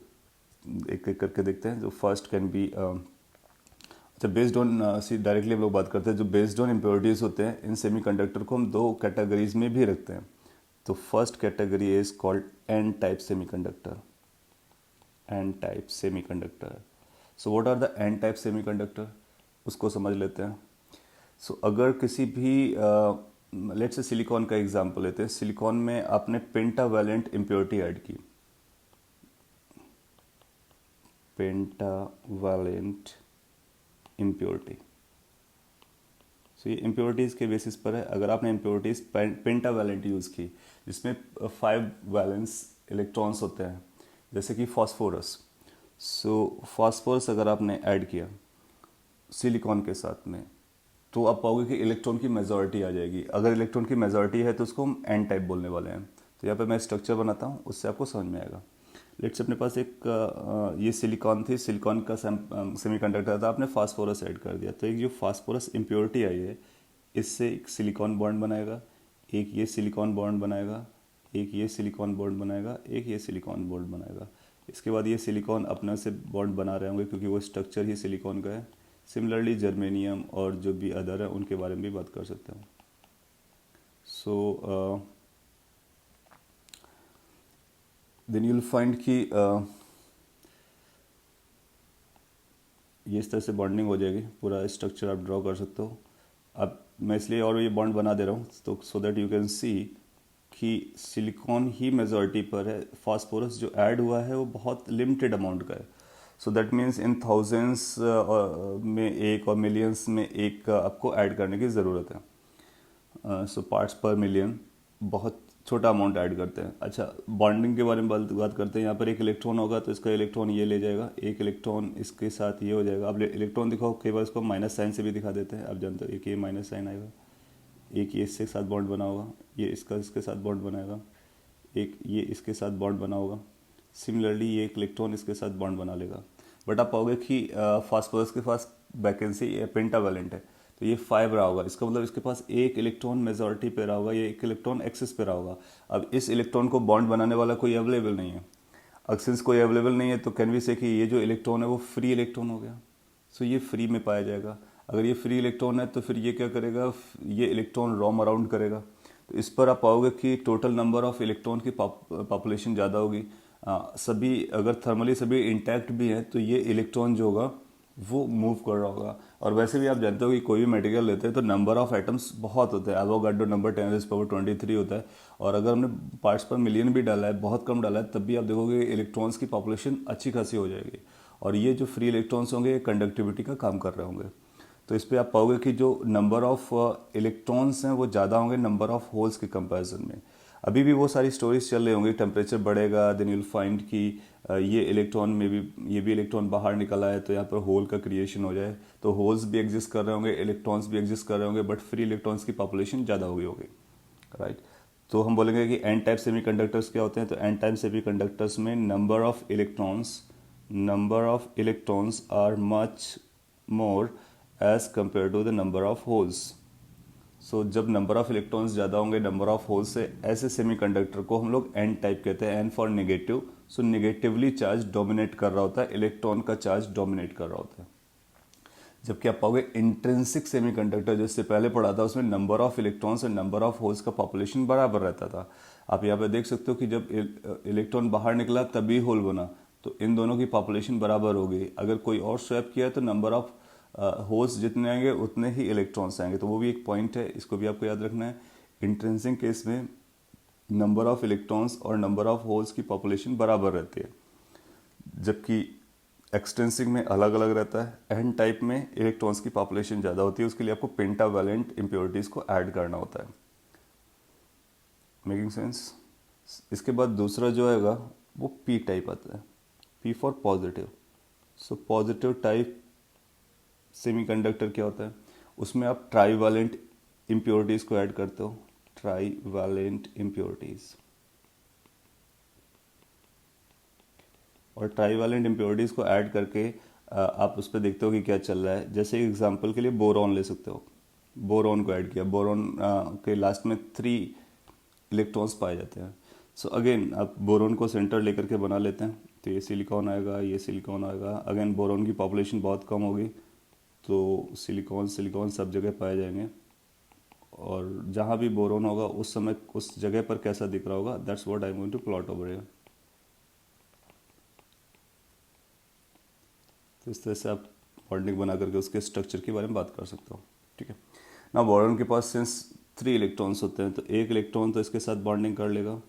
एक एक करके देखते हैं। जो फर्स्ट कैन बी अच्छा बेस्ड ऑन डायरेक्टली हम लोग बात करते हैं, जो बेस्ड ऑन impurities होते हैं इन सेमीकंडक्टर को हम दो कैटेगरीज में भी रखते हैं। तो first category is called N type semiconductor. N type semiconductor. So what are the N type semiconductor, उसको समझ लेते हैं। सो अगर किसी भी लेट्स से सिलिकॉन का एग्जांपल लेते हैं। सिलिकॉन में आपने पेंटावैलेंट इम्प्योरिटी ऐड की, पेंटावैलेंट इम्प्योरिटी। सो ये इम्प्योरिटीज के बेसिस पर है। अगर आपने इम्प्योरिटीज पेंटावैलेंट यूज़ की जिसमें 5 वैलेंस इलेक्ट्रॉन्स होते हैं, जैसे कि फास्फोरस। सो फास्फोरस अगर आपने ऐड किया सिलिकॉन के साथ में तो आप पाओगे कि इलेक्ट्रॉन की मेजॉरिटी आ जाएगी। अगर इलेक्ट्रॉन की मेजॉरिटी है तो उसको हम एन टाइप बोलने वाले हैं। तो यहाँ पे मैं स्ट्रक्चर बनाता हूँ, उससे आपको समझ में आएगा। लेट्स अपने पास एक ये सिलिकॉन थी, सिलिकॉन का सेमीकंडक्टर था, आपने फास्फोरस ऐड कर दिया। तो एक जो फास्फोरस इम्प्योरिटी आई है इससे एक सिलिकॉन बॉन्ड बनाएगा, एक ये सिलिकॉन बॉन्ड बनाएगा, एक ये सिलिकॉन बॉन्ड बनाएगा, एक ये सिलिकॉन बॉन्ड बनाएगा। इसके बाद ये सिलिकॉन अपने से बॉन्ड बना रहे होंगे क्योंकि वो स्ट्रक्चर ही सिलिकॉन का है। सिमिलरली जर्मेनियम और जो भी अदर है उनके बारे में भी बात कर सकते हैं। So then you will find कि ये इस तरह से बॉन्डिंग हो जाएगी, पूरा स्ट्रक्चर आप ड्रॉ कर सकते हो। अब मैं इसलिए और ये बॉन्ड बना दे रहा हूँ तो so that you can see कि सिलिकॉन ही मेजॉरिटी पर है, फास्फोरस जो ऐड हुआ है वो बहुत लिमिटेड अमाउंट का है। So that means in thousands में एक और मिलियंस में एक का आपको ऐड करने की ज़रूरत है। सो पार्ट्स पर मिलियन, बहुत छोटा अमाउंट ऐड करते हैं। अच्छा, बॉन्डिंग के बारे में बात करते हैं। यहाँ पर एक इलेक्ट्रॉन होगा तो इसका इलेक्ट्रॉन ये ले जाएगा, एक इलेक्ट्रॉन इसके साथ ये हो जाएगा। अब इलेक्ट्रॉन दिखाओ, कई बार इसको माइनस साइन से भी दिखा देते हैं, आप जानते हो। एक ये माइनस साइन आएगा, एक ये इसके साथ बॉन्ड बना होगा, ये इसका इसके साथ बॉन्ड बनाएगा, एक ये इसके साथ बॉन्ड बना होगा। सिमिलरली ये एक इलेक्ट्रॉन इसके साथ बॉन्ड बना लेगा। बट आप पाओगे कि फास्फोरस के पास वैकेंसी पेंटावैलेंट है, तो ये 5 रहा होगा। इसका मतलब इसके पास एक इलेक्ट्रॉन मेजॉरिटी पे रहा होगा, ये एक इलेक्ट्रॉन एक्सिस पे रहा होगा। अब इस इलेक्ट्रॉन को बॉन्ड बनाने वाला कोई अवेलेबल नहीं है। अब सिंस कोई अवेलेबल नहीं है तो कैन वी से कि ये जो इलेक्ट्रॉन है वो फ्री इलेक्ट्रॉन हो गया। सो ये फ्री में पाया जाएगा। अगर ये फ्री इलेक्ट्रॉन है तो फिर ये क्या करेगा, ये इलेक्ट्रॉन रोम अराउंड करेगा। तो इस पर आप पाओगे कि टोटल नंबर ऑफ इलेक्ट्रॉन की पॉपुलेशन ज़्यादा होगी। सभी अगर थर्मली सभी इंटैक्ट भी हैं तो ये इलेक्ट्रॉन जो होगा वो मूव कर रहा होगा। और वैसे भी आप जानते हो कि कोई भी मटेरियल लेते हैं तो नंबर ऑफ एटम्स बहुत होते हैं। एवोगाड्रो नंबर 10⁻23 होता है। और अगर हमने पार्ट्स पर मिलियन भी डाला है, बहुत कम डाला है, तब भी आप देखोगे इलेक्ट्रॉन्स की पॉपुलेशन अच्छी खासी हो जाएगी। और ये जो फ्री इलेक्ट्रॉन्स होंगे ये कंडक्टिविटी का काम कर रहे होंगे। तो इस पर आप पाओगे कि जो नंबर ऑफ इलेक्ट्रॉन्स हैं वो ज़्यादा होंगे नंबर ऑफ होल्स के कंपैरिजन में। अभी भी वो सारी स्टोरीज चल रही होंगी, टेम्परेचर बढ़ेगा देन यूल फाइंड कि ये इलेक्ट्रॉन में भी, ये भी इलेक्ट्रॉन बाहर निकला है तो यहाँ पर होल का क्रिएशन हो जाए। तो होल्स भी एग्जिस्ट कर रहे होंगे, इलेक्ट्रॉन्स भी एग्जिस्ट कर रहे होंगे, बट फ्री इलेक्ट्रॉन्स की पॉपुलेशन ज़्यादा होगी, राइट। तो हम बोलेंगे कि एन टाइप सेमीकंडक्टर्स क्या होते हैं। तो एन टाइप सेमीकंडक्टर्स में number of electrons are much more as compare to the number of holes. So जब नंबर ऑफ इलेक्ट्रॉन्स ज़्यादा होंगे नंबर ऑफ होल्स से, ऐसे सेमीकंडक्टर को हम लोग एन टाइप कहते हैं। N for negative. So negatively charge dominate कर रहा होता है, इलेक्ट्रॉन का चार्ज डोमिनेट कर रहा होता है। जबकि आप पाओगे इंट्रिंसिक सेमीकंडक्टर, जिससे पहले पढ़ा था, उसमें नंबर ऑफ इलेक्ट्रॉन्स और नंबर ऑफ होल्स का पॉपुलेशन बराबर रहता था। आप यहाँ पे देख सकते हो कि जब इलेक्ट्रॉन बाहर निकला तभी होल बना, तो इन दोनों की पॉपुलेशन बराबर हो गई। अगर कोई और स्वैप किया तो नंबर ऑफ होल्स जितने आएंगे उतने ही इलेक्ट्रॉन्स आएंगे। तो वो भी एक पॉइंट है, इसको भी आपको याद रखना है। इंट्रिंसिक केस में नंबर ऑफ इलेक्ट्रॉन्स और नंबर ऑफ होल्स की पॉपुलेशन बराबर रहती है, जबकि एक्सटेंसिव में अलग अलग रहता है। एन टाइप में इलेक्ट्रॉन्स की पॉपुलेशन ज़्यादा होती है, उसके लिए आपको पेंटावैलेंट इम्प्योरिटीज़ को ऐड करना होता है। Making sense. इसके बाद दूसरा जो आएगा वो पी टाइप आता है, P for positive. So positive type semiconductor क्या होता है, उसमें आप ट्राईवैलेंट इम्प्योरिटीज़ को ऐड करते हो, ट्राईवैलेंट इम्प्योरिटीज़। और ट्राईवैलेंट इम्प्योरिटीज़ को ऐड करके आप उस पर देखते हो कि क्या चल रहा है। जैसे एग्जांपल के लिए बोरॉन ले सकते हो, बोरॉन को ऐड किया, बोरॉन के लास्ट में 3 इलेक्ट्रॉन्स पाए जाते हैं। सो अगेन आप बोरॉन को सेंटर लेकर के बना लेते हैं, तो ये सिलिकॉन आएगा, ये सिलिकॉन आएगा। अगेन बोरॉन की पॉपुलेशन बहुत कम होगी तो सिलिकॉन सब जगह पाए जाएंगे। और जहाँ भी बोरॉन होगा उस समय उस जगह पर कैसा दिख रहा होगा, that's what I am going to plot over here. तो इस तरह से आप बॉन्डिंग बना करके उसके स्ट्रक्चर के बारे में बात कर सकते हो, ठीक है ना। बोरॉन के पास सिंस 3 इलेक्ट्रॉन्स होते हैं, तो एक इलेक्ट्रॉन तो इसके साथ बॉन्डिंग कर लेगा,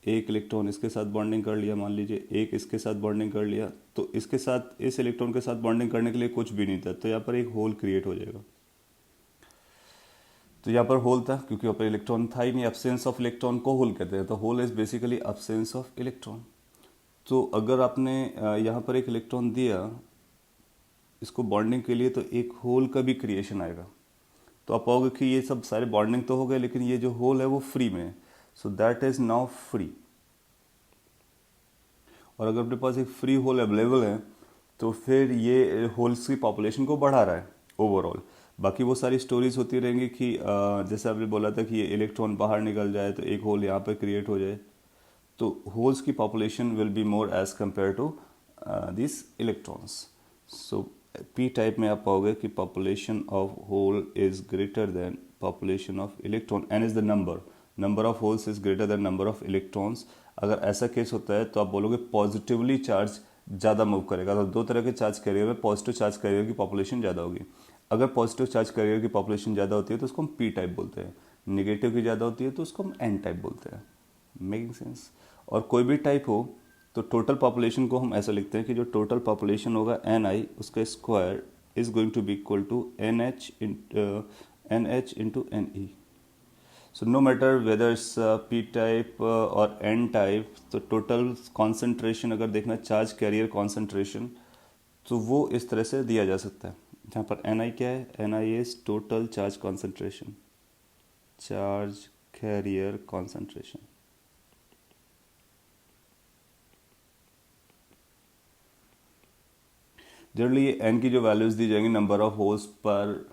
एक इलेक्ट्रॉन इसके साथ बॉन्डिंग कर लिया, मान लीजिए एक इसके साथ बॉन्डिंग कर लिया, तो इसके साथ इस इलेक्ट्रॉन के साथ बॉन्डिंग करने के लिए कुछ भी नहीं था, तो यहाँ पर एक होल क्रिएट हो जाएगा। तो यहाँ पर होल था क्योंकि यहाँ पर इलेक्ट्रॉन था ही नहीं। एब्सेंस ऑफ इलेक्ट्रॉन को होल कहते हैं। तो hole is basically absence of electron. तो अगर आपने यहाँ पर एक इलेक्ट्रॉन दिया इसको बॉन्डिंग के लिए, तो एक होल का भी क्रिएशन आएगा। तो आप पाओगे कि ये सब सारे बॉन्डिंग तो हो गए, लेकिन ये जो होल है वो फ्री में है। So that is now free. और अगर अपने पास एक फ्री होल अवेलेबल है तो फिर ये होल्स की पॉपुलेशन को बढ़ा रहा है ओवरऑल। बाकी वो सारी स्टोरीज होती रहेंगी कि जैसे आपने बोला था कि ये इलेक्ट्रॉन बाहर निकल जाए तो एक होल यहाँ पर क्रिएट हो जाए, तो होल्स की population will be more as compare to this electrons. So P type में आप पाओगे कि population of hole is greater than population of electron. N is the number of holes is greater than number of electrons. अगर ऐसा case होता है तो आप बोलोगे पॉजिटिवली चार्ज ज़्यादा मूव करेगा। तो 2 तरह के चार्ज कैरियर में पॉजिटिव चार्ज कैरियर की पॉपुलेशन ज़्यादा होगी। अगर पॉजिटिव चार्ज कैरियर की पॉपुलेशन ज़्यादा होती है तो उसको हम पी टाइप बोलते हैं, नेगेटिव की ज़्यादा होती है तो उसको हम एन टाइप बोलते हैं। Making sense. और कोई भी टाइप हो, तो टोटल पॉपुलेशन को हम ऐसा लिखते हैं कि जो टोटल पॉपुलेशन होगा एन आई, उसका square is going to be equal to N H into N E. So no matter whether it's p type or n type, तो टोटल कॉन्सेंट्रेशन अगर देखना चार्ज कैरियर कॉन्सेंट्रेशन, तो वो इस तरह से दिया जा सकता है. जहाँ पर एन आई क्या है, N I is total charge concentration, charge carrier concentration. Generally ये एन की जो वैल्यूज दी जाएंगी नंबर ऑफ होल्स पर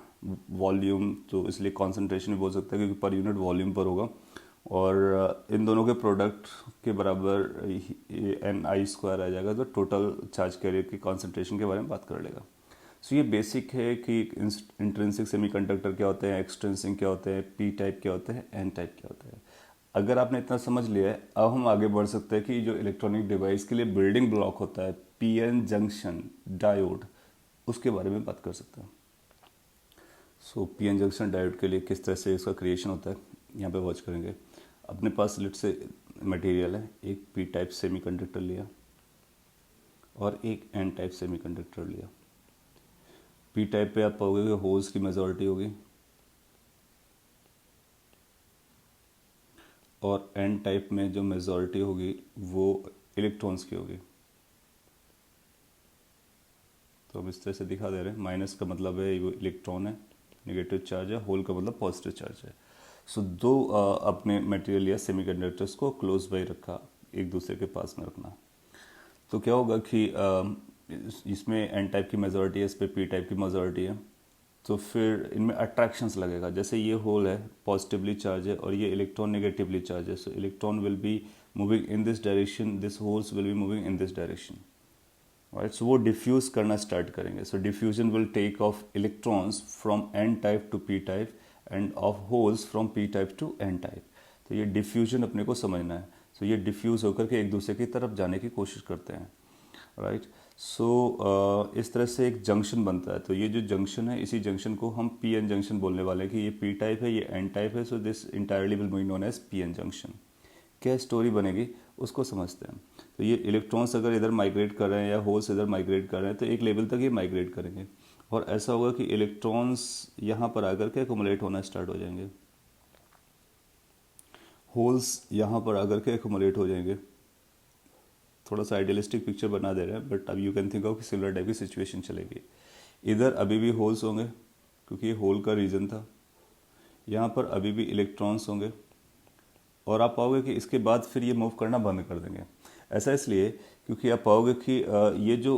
वॉल्यूम, तो इसलिए कॉन्सेंट्रेशन भी बोल सकते हैं क्योंकि पर यूनिट वॉल्यूम पर होगा. और इन दोनों के प्रोडक्ट के बराबर एन आई स्क्वायर आ जाएगा, तो टोटल चार्ज कैरियर की कॉन्सेंट्रेशन के बारे में बात कर लेगा. सो ये बेसिक है कि इंट्रिंसिक सेमीकंडक्टर क्या होते हैं, एक्सट्रिंसिक क्या होते हैं, पी टाइप क्या होते हैं, एन टाइप क्या होता है. अगर आपने इतना समझ लिया है, अब हम आगे बढ़ सकते हैं कि जो इलेक्ट्रॉनिक डिवाइस के लिए बिल्डिंग ब्लॉक होता है, पीएन जंक्शन डायोड, उसके बारे में बात कर सकते हैं. सो पीएन जंक्शन डायोड के लिए किस तरह से इसका क्रिएशन होता है यहाँ पे वॉच करेंगे. अपने पास लिट से मटेरियल है, एक पी टाइप सेमीकंडक्टर लिया और एक एन टाइप सेमीकंडक्टर लिया. पी टाइप पे आप पाओगे कि होल्स की मेजॉरिटी होगी और एन टाइप में जो मेजॉरिटी होगी वो इलेक्ट्रॉन्स की होगी. तो हम इस तरह से दिखा दे रहे हैं, माइनस का मतलब है वो इलेक्ट्रॉन है, नेगेटिव चार्ज है, होल का मतलब पॉजिटिव चार्ज है. सो दो अपने मटेरियल या सेमीकंडक्टर्स को क्लोज बाई रखा, एक दूसरे के पास में रखना. तो क्या होगा कि इसमें एन टाइप की मेजॉरिटी है, इस पर पी टाइप की मेजॉरिटी है, तो फिर इनमें अट्रैक्शंस लगेगा. जैसे ये होल है पॉजिटिवली चार्ज है और ये इलेक्ट्रॉन नेगेटिवली चार्ज है, so electron will be moving in this direction, this holes will be moving in this direction, right. So वो डिफ्यूज करना स्टार्ट करेंगे. So diffusion will take of electrons from N type to P type and of holes from P type to N type. तो ये diffusion अपने को समझना है. सो ये डिफ्यूज होकर के एक दूसरे की तरफ जाने की कोशिश करते हैं, राइट. सो इस तरह से एक जंक्शन बनता है. तो ये जो जंक्शन है, इसी जंक्शन को हम पी एन जंक्शन बोलने वाले हैं कि ये पी टाइप है, ये एन टाइप है. So this entirely will be known as P N junction. क्या स्टोरी बनेगी उसको समझते हैं. तो ये इलेक्ट्रॉन्स अगर इधर माइग्रेट कर रहे हैं या होल्स इधर माइग्रेट कर रहे हैं, तो एक लेवल तक ये माइग्रेट करेंगे और ऐसा होगा कि इलेक्ट्रॉन्स यहाँ पर आकर के एक्युमुलेट होना स्टार्ट हो जाएंगे, होल्स यहाँ पर आकर के एक्युमुलेट हो जाएंगे. थोड़ा सा आइडियलिस्टिक पिक्चर बना दे रहे हैं, बट अब यू कैन थिंक ऑफ कि सिमिलर टाइप की सिचुएशन चलेगी. इधर अभी भी होल्स होंगे क्योंकि ये होल का रीजन था, यहाँ पर अभी भी इलेक्ट्रॉन्स होंगे और आप पाओगे कि इसके बाद फिर ये मूव करना बंद कर देंगे. ऐसा इसलिए क्योंकि आप पाओगे कि ये जो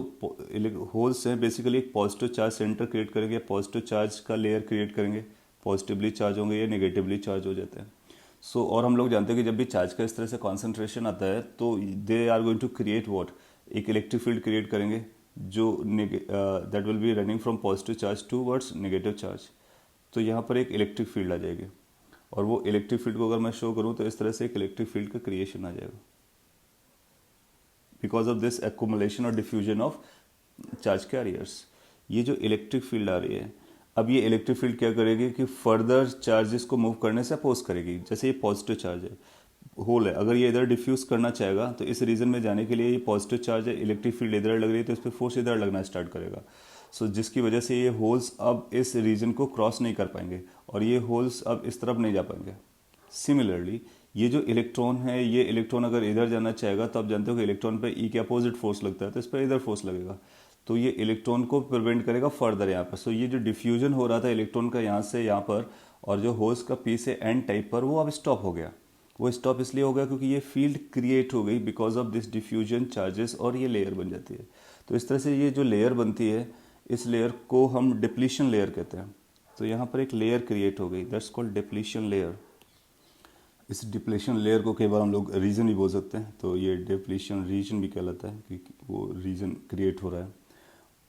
होल्स हैं बेसिकली एक पॉजिटिव चार्ज सेंटर क्रिएट करेंगे, पॉजिटिव चार्ज का लेयर क्रिएट करेंगे, पॉजिटिवली चार्ज होंगे या नेगेटिवली चार्ज हो जाते हैं. सो और हम लोग जानते हैं कि जब भी चार्ज का इस तरह से कॉन्सेंट्रेशन आता है तो they are going to create what, एक इलेक्ट्रिक फील्ड क्रिएट करेंगे जो that will be running from positive charge towards negative charge. तो यहाँ पर एक इलेक्ट्रिक फील्ड आ जाएगी और वो इलेक्ट्रिक फील्ड को अगर मैं शो करूँ तो इस तरह से एक इलेक्ट्रिक फील्ड का क्रिएशन आ जाएगा बिकॉज ऑफ दिस एक्युमुलेशन और डिफ्यूजन ऑफ चार्ज कैरियर्स. ये जो इलेक्ट्रिक फील्ड आ रही है, अब ये इलेक्ट्रिक फील्ड क्या करेगी कि फर्दर चार्जेस को मूव करने से अपोज करेगी. जैसे ये पॉजिटिव चार्ज है, होल है, अगर ये इधर डिफ्यूज करना चाहेगा तो इस रीजन में जाने के लिए ये पॉजिटिव चार्ज है, इलेक्ट्रिक फील्ड इधर लग रही है तो इस पर फोर्स इधर लगना स्टार्ट करेगा. सो जिसकी वजह से ये होल्स अब इस रीजन को क्रॉस नहीं कर पाएंगे और ये होल्स अब इस तरफ नहीं जा पाएंगे. सिमिलरली ये जो इलेक्ट्रॉन है, ये इलेक्ट्रॉन अगर इधर जाना चाहेगा तो आप जानते हो कि इलेक्ट्रॉन पे ई के अपोजिट फोर्स लगता है, तो इस पर इधर फोर्स लगेगा, तो ये इलेक्ट्रॉन को प्रिवेंट करेगा फर्दर यहाँ पर. सो ये जो डिफ्यूजन हो रहा था इलेक्ट्रॉन का यहाँ से यहाँ पर और जो होल्स का पी से एन टाइप पर, वो अब स्टॉप हो गया. वो स्टॉप इसलिए हो गया क्योंकि ये फील्ड क्रिएट हो गई because of this diffusion charges और ये लेयर बन जाती है. तो इस तरह से ये जो लेयर बनती है, इस लेयर को हम डिप्लीशन लेयर कहते हैं. तो यहाँ पर एक लेयर क्रिएट हो गई, दैट्स कॉल्ड डिप्लीशन लेयर. इस डिप्लीशन लेयर को कई बार हम लोग रीजन भी बोल सकते हैं. तो ये डिप्लीशन रीजन भी कहलाता है क्योंकि वो रीजन क्रिएट हो रहा है,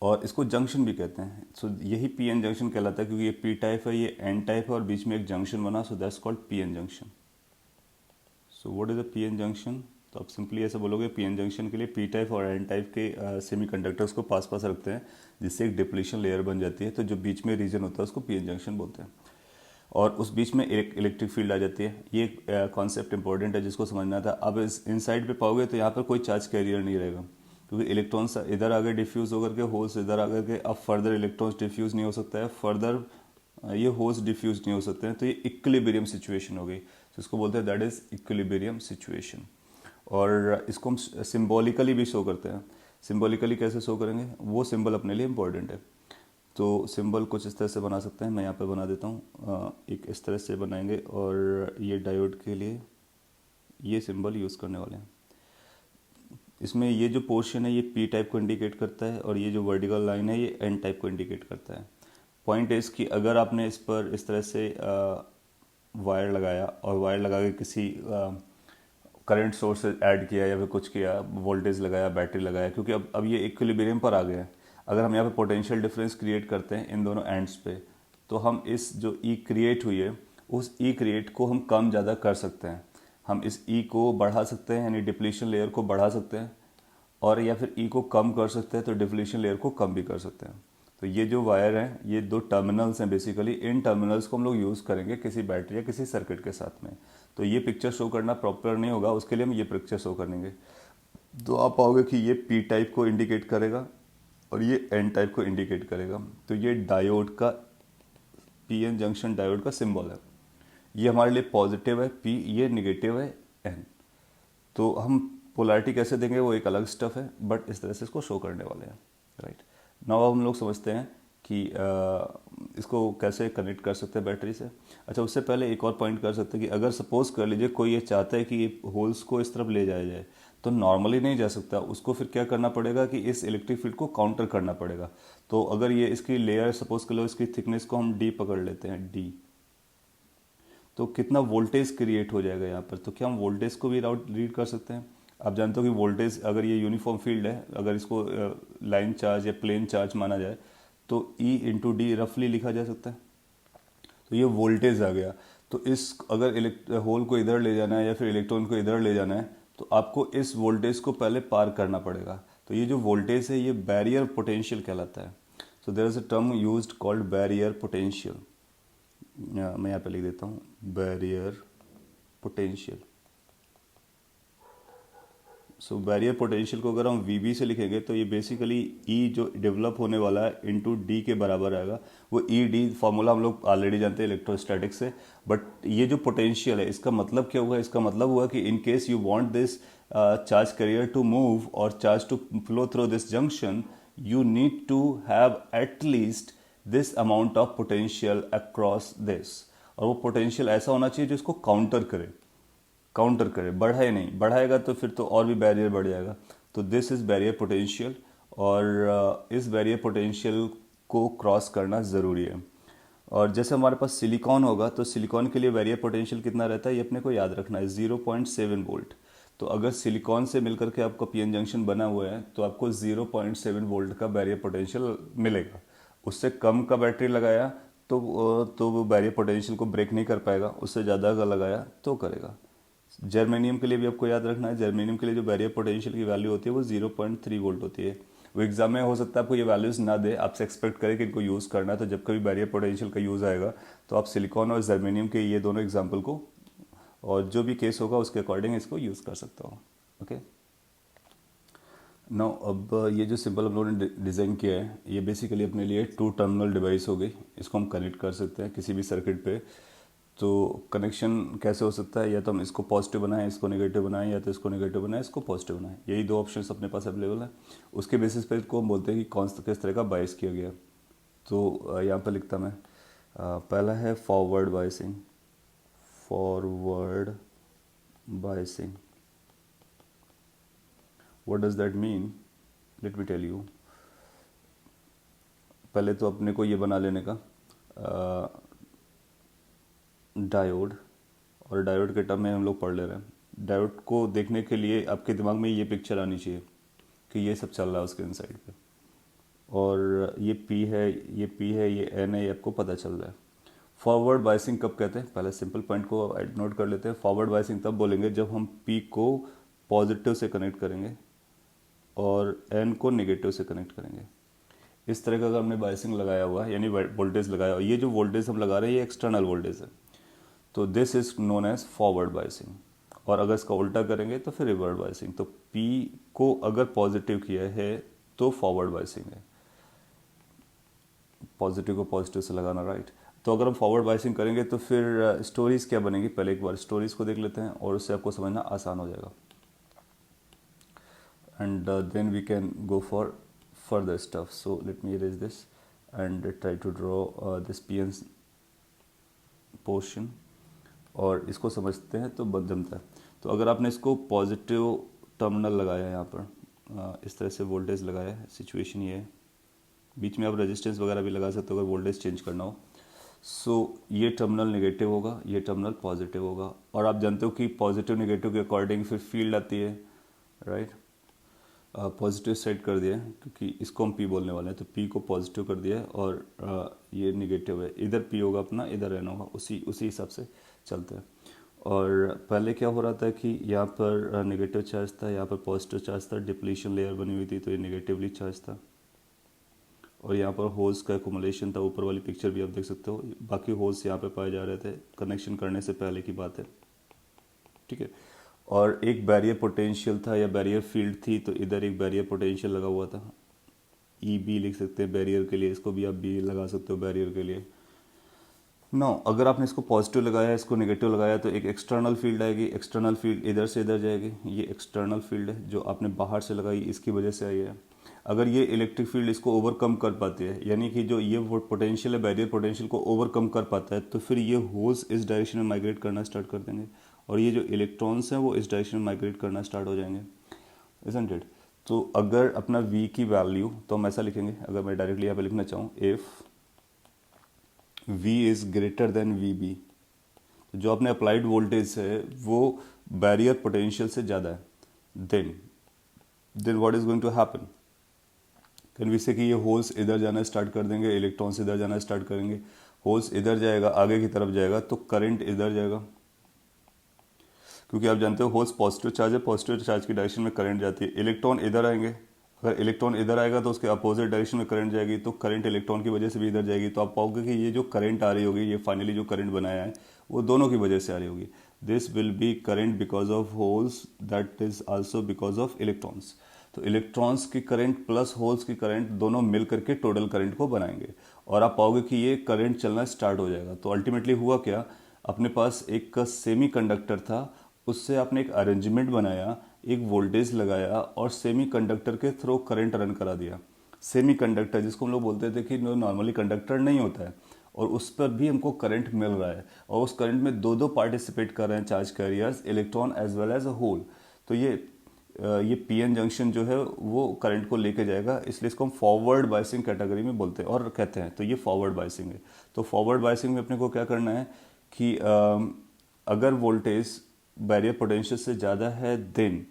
और इसको जंक्शन भी कहते हैं. सो यही पी एन जंक्शन कहलाता है क्योंकि ये पी टाइप है, ये एन टाइप है और बीच में एक जंक्शन बना, so that's called P N junction. So what is a P N junction? तो आप सिंपली ऐसा बोलोगे, पी एन जंक्शन के लिए पी टाइप और एन टाइप के सेमीकंडक्टर्स को पास पास रखते हैं जिससे एक डिप्लीशन लेयर बन जाती है. तो जो बीच में रीजन होता है उसको पी एन जंक्शन बोलते हैं. और उस बीच में एक इलेक्ट्रिक फील्ड आ जाती है। ये कॉन्सेप्ट इंपॉर्टेंट है जिसको समझना था। अब इस इनसाइड पे पाओगे तो यहाँ पर कोई चार्ज कैरियर नहीं रहेगा, क्योंकि इलेक्ट्रॉन्स इधर आगे डिफ्यूज़ होकर के होल्स इधर आकर के अब फर्दर इलेक्ट्रॉन्स डिफ्यूज़ नहीं हो सकता है, फर्दर ये होल्स डिफ्यूज़ नहीं हो सकते हैं। तो ये इक्विलिब्रियम सिचुएशन हो गई, तो इसको बोलते हैं दैट इज़ इक्विलिब्रियम सिचुएशन। और इसको हम सिम्बॉलिकली भी शो करते हैं। सिम्बॉलिकली कैसे शो करेंगे, वो सिंबल अपने लिए इम्पोर्टेंट है। तो सिंबल कुछ इस तरह से बना सकते हैं, मैं यहाँ पे बना देता हूँ। एक इस तरह से बनाएंगे और ये डायोड के लिए ये सिंबल यूज़ करने वाले हैं। इसमें ये जो पोर्शन है ये पी टाइप को इंडिकेट करता है और ये जो वर्टिकल लाइन है ये एन टाइप को इंडिकेट करता है। पॉइंट इज़ कि अगर आपने इस पर इस तरह से वायर लगाया और वायर लगा के किसी करंट सोर्स ऐड किया या फिर कुछ किया, वोल्टेज लगाया, बैटरी लगाया, क्योंकि अब ये इक्विलिब्रियम पर आ गए हैं। अगर हम यहाँ पे पोटेंशियल डिफरेंस क्रिएट करते हैं इन दोनों एंड्स पे, तो हम इस जो ई क्रिएट हुई है उस ई क्रिएट को हम कम ज़्यादा कर सकते हैं। हम इस ई को बढ़ा सकते हैं, यानी डिप्लीशन लेयर को बढ़ा सकते हैं, और या फिर ई को कम कर सकते हैं तो डिप्लीशन लेयर को कम भी कर सकते हैं। तो ये जो वायर हैं ये दो टर्मिनल्स हैं बेसिकली, इन टर्मिनल्स को हम लोग यूज़ करेंगे किसी बैटरी या किसी सर्किट के साथ में। तो ये पिक्चर शो करना प्रॉपर नहीं होगा, उसके लिए हम ये पिक्चर शो करेंगे। तो आप पाओगे कि ये पी टाइप को इंडिकेट करेगा और ये एन टाइप को इंडिकेट करेगा। तो ये डायोड का पी एन जंक्शन डायोड का सिंबल है। ये हमारे लिए पॉजिटिव है पी, ये निगेटिव है एन। तो हम पोलैरिटी कैसे देंगे वो एक अलग स्टफ है, बट इस तरह से इसको शो करने वाले हैं, राइट। नाउ हम लोग समझते हैं कि इसको कैसे कनेक्ट कर सकते हैं बैटरी से। अच्छा, उससे पहले एक और पॉइंट कर सकते हैं कि अगर सपोज कर लीजिए कोई ये चाहता है कि ये होल्स को इस तरफ ले जाया जाए, तो नॉर्मली नहीं जा सकता, उसको फिर क्या करना पड़ेगा कि इस इलेक्ट्रिक फील्ड को काउंटर करना पड़ेगा। तो अगर ये इसकी लेयर सपोज कर लो, इसकी थिकनेस को हम डी पकड़ लेते हैं, डी, तो कितना वोल्टेज क्रिएट हो जाएगा यहाँ पर। तो क्या हम वोल्टेज को भी रीड कर सकते हैं। आप जानते हो कि वोल्टेज अगर ये यूनिफॉर्म फील्ड है, अगर इसको लाइन चार्ज या प्लेन चार्ज माना जाए तो E इंटू डी रफली लिखा जा सकता है। तो ये वोल्टेज आ गया। तो इस अगर होल को इधर ले जाना है या फिर इलेक्ट्रॉन को इधर ले जाना है तो आपको इस वोल्टेज को पहले पार करना पड़ेगा। तो ये जो वोल्टेज है ये बैरियर पोटेंशियल कहलाता है। So there is a term used called barrier potential. मैं यहाँ पे लिख देता हूँ barrier potential. So barrier potential को अगर हम वी से लिखेंगे तो ये बेसिकली ई जो डेवलप होने वाला है इंटू डी के बराबर आएगा। वो ई डी फार्मूला हम लोग ऑलरेडी जानते हैं इलेक्ट्रोस्टैटिक्स से, बट ये जो पोटेंशियल है इसका मतलब क्या हुआ, इसका मतलब हुआ कि in case you want this charge carrier to move और charge to flow through this junction, you need to have at least this amount of potential across this। और वो पोटेंशियल ऐसा होना चाहिए जो इसको काउंटर करे, बढ़ाए नहीं, बढ़ाएगा तो फिर तो और भी बैरियर बढ़ जाएगा। तो दिस इज़ बैरियर पोटेंशियल, और इस बैरियर पोटेंशियल को क्रॉस करना ज़रूरी है। और जैसे हमारे पास सिलिकॉन होगा तो सिलिकॉन के लिए बैरियर पोटेंशियल कितना रहता है ये अपने को याद रखना है, 0.7 वोल्ट। तो अगर सिलिकॉन से मिलकर के आपका पीएन जंक्शन बना हुआ है तो आपको 0.7 वोल्ट का बैरियर पोटेंशियल मिलेगा। उससे कम का बैटरी लगाया तो वो बैरियर पोटेंशियल को ब्रेक नहीं कर पाएगा, उससे ज़्यादा का लगाया तो करेगा। जर्मेनियम के लिए भी आपको याद रखना है, जर्मेनियम के लिए जो बैरियर पोटेंशियल की वैल्यू होती है वो 0.3 वोल्ट होती है। वो एग्जाम में हो सकता है आपको ये वैल्यूज़ ना दे, आपसे एक्सपेक्ट करे कि इनको यूज़ करना है। तो जब कभी बैरियर पोटेंशियल का यूज़ आएगा तो आप सिलिकॉन और जर्मेनियम के ये दोनों एग्जाम्पल को, और जो भी केस होगा उसके अकॉर्डिंग इसको यूज़ कर सकता हूँ। ओके, नाउ अब ये जो सिंबल हम लोगों ने डिज़ाइन किया है ये बेसिकली अपने लिए 2 टर्मिनल डिवाइस हो गई। इसको हम कनेक्ट कर सकते हैं किसी भी सर्किट पे। तो कनेक्शन कैसे हो सकता है, या तो हम इसको पॉजिटिव बनाएं, इसको नेगेटिव बनाएं, या तो इसको नेगेटिव बनाएं, इसको पॉजिटिव बनाएं। यही 2 ऑप्शंस अपने पास अवेलेबल है। उसके बेसिस पे इसको हम बोलते हैं कि किस तरह का बायस किया गया। तो यहाँ पर लिखता मैं, पहला है forward biasing. Forward biasing, what does that mean, let me tell you. पहले तो अपने को ये बना लेने का डायोड, और डायोड के टर्म में हम लोग पढ़ ले रहे हैं। डायोड को देखने के लिए आपके दिमाग में ये पिक्चर आनी चाहिए कि ये सब चल रहा है उसके इनसाइड पे, और ये P है, ये P है, ये N है, ये आपको पता चल रहा है। फॉरवर्ड बायसिंग कब कहते हैं, पहले सिंपल पॉइंट को नोट कर लेते हैं। फॉरवर्ड बायसिंग तब बोलेंगे जब हम P को पॉजिटिव से कनेक्ट करेंगे और N को नेगेटिव से कनेक्ट करेंगे। इस तरह का अगर हमने बायसिंग लगाया हुआ है यानी वोल्टेज लगाया हुआ, ये जो वोल्टेज हम लगा रहे हैं ये एक्सटर्नल वोल्टेज है, तो this is known as forward biasing. और अगर इसका उल्टा करेंगे तो फिर रिवर्स बायसिंग। तो पी को अगर पॉजिटिव किया है तो फॉरवर्ड बायसिंग है, पॉजिटिव को पॉजिटिव से लगाना, राइट। तो अगर हम फॉरवर्ड बायसिंग करेंगे तो फिर स्टोरीज क्या बनेगी, पहले एक बार स्टोरीज को देख लेते हैं और उससे आपको समझना आसान हो जाएगा, and then we can go for further stuff. So let me erase this and try to draw this PN portion, और इसको समझते हैं तो बन जमता है। तो अगर आपने इसको पॉजिटिव टर्मिनल लगाया है यहाँ पर, इस तरह से वोल्टेज लगाया है, सिचुएशन ये है, बीच में आप रेजिस्टेंस वगैरह भी लगा सकते हो अगर वोल्टेज चेंज करना हो। सो ये टर्मिनल नेगेटिव होगा, ये टर्मिनल पॉजिटिव होगा, और आप जानते हो कि पॉजिटिव नेगेटिव के अकॉर्डिंग फिर फील्ड आती है, राइट। पॉजिटिव साइड कर दिया है क्योंकि इसको हम पी बोलने वाले हैं, तो पी को पॉजिटिव कर दिया है, और ये नेगेटिव है, इधर पी होगा अपना, इधर एन होगा, उसी हिसाब से चलते हैं। और पहले क्या हो रहा था कि यहाँ पर नेगेटिव चार्ज था, यहाँ पर पॉजिटिव चार्ज था, डिप्लीशन लेयर बनी हुई थी तो ये नेगेटिवली चार्ज था, और यहाँ पर होल्स का एकुमुलेशन था, ऊपर वाली पिक्चर भी आप देख सकते हो, बाकी होल्स यहाँ पे पाए जा रहे थे कनेक्शन करने से पहले की बात है, ठीक है। और एक बैरियर पोटेंशियल था या बैरियर फील्ड थी, तो इधर एक बैरियर पोटेंशियल लगा हुआ था, ई बी लिख सकते हैं बैरियर के लिए, इसको भी आप बी लगा सकते हो बैरियर के लिए। नो, अगर आपने इसको पॉजिटिव लगाया, इसको नेगेटिव लगाया, तो एक एक्सटर्नल फील्ड आएगी, एक्सटर्नल फील्ड इधर से इधर जाएगी, ये एक्सटर्नल फील्ड है जो आपने बाहर से लगाई, इसकी वजह से आई है। अगर ये इलेक्ट्रिक फील्ड इसको ओवरकम कर पाती है, यानी कि जो ये पोटेंशियल है बैरियर पोटेंशियल को ओवरकम कर पाता है, तो फिर ये होल्स इस डायरेक्शन में माइग्रेट करना स्टार्ट कर देंगे, और ये जो इलेक्ट्रॉन्स हैं वो इस डायरेक्शन में माइग्रेट करना स्टार्ट हो जाएंगे, इजंट इट। तो अगर अपना v की वैल्यू, तो हम ऐसा लिखेंगे, अगर मैं डायरेक्टली यहाँ पे लिखना चाहूँ, if v is greater then vb, तो जो अपने अप्लाइड वोल्टेज है वो बैरियर पोटेंशियल से ज़्यादा है, then what is going to happen, can we say कि ये होल्स इधर जाना स्टार्ट कर देंगे, इलेक्ट्रॉन्स इधर जाना स्टार्ट करेंगे, होल्स इधर जाएगा, आगे की तरफ जाएगा, तो करंट इधर जाएगा, क्योंकि आप जानते हो होल्स पॉजिटिव चार्ज है, पॉजिटिव चार्ज की डायरेक्शन में करंट जाती है, इलेक्ट्रॉन इधर आएंगे, अगर इलेक्ट्रॉन इधर आएगा तो उसके अपोजिट डायरेक्शन में करंट जाएगी, तो करंट इलेक्ट्रॉन की वजह से भी इधर जाएगी, तो आप पाओगे कि ये जो करंट आ रही होगी, ये फाइनली जो करंट बनाया है वो दोनों की वजह से आ रही होगी, this will B current because of holes, that is also because of electrons. तो इलेक्ट्रॉन्स की करंट प्लस होल्स की करंट दोनों मिल करके टोटल करंट को बनाएंगे, और आप पाओगे कि ये करंट चलना स्टार्ट हो जाएगा। तो अल्टीमेटली हुआ क्या, अपने पास एक सेमी कंडक्टर था, उससे आपने एक अरेंजमेंट बनाया, एक वोल्टेज लगाया और सेमी कंडक्टर के थ्रू करंट रन करा दिया। सेमी कंडक्टर जिसको हम लोग बोलते थे कि नॉर्मली कंडक्टर नहीं होता है, और उस पर भी हमको करंट मिल रहा है, और उस करंट में दो पार्टिसिपेट कर रहे हैं charge carriers, electron as well as a hole. तो ये पीएन जंक्शन जो है वो करंट को लेके जाएगा, इसलिए इसको हम फॉरवर्ड बायसिंग कैटेगरी में बोलते हैं और कहते हैं, तो ये फॉरवर्ड बायसिंग है। तो फॉरवर्ड बायसिंग में अपने को क्या करना है कि अगर वोल्टेज बैरियर पोटेंशियल से ज़्यादा है, then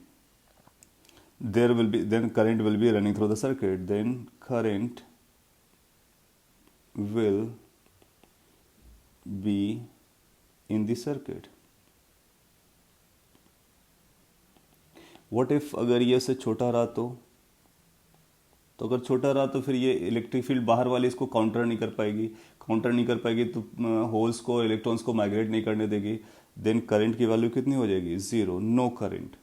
current will be running through the circuit, then current will be in the circuit. What if अगर ये से छोटा रहा, तो अगर छोटा रहा तो फिर ये इलेक्ट्रिक फील्ड बाहर वाली इसको काउंटर नहीं कर पाएगी, तो होल्स को इलेक्ट्रॉन्स को माइग्रेट नहीं करने देगी, देन करंट की वैल्यू कितनी हो जाएगी, ज़ीरो, नो करंट।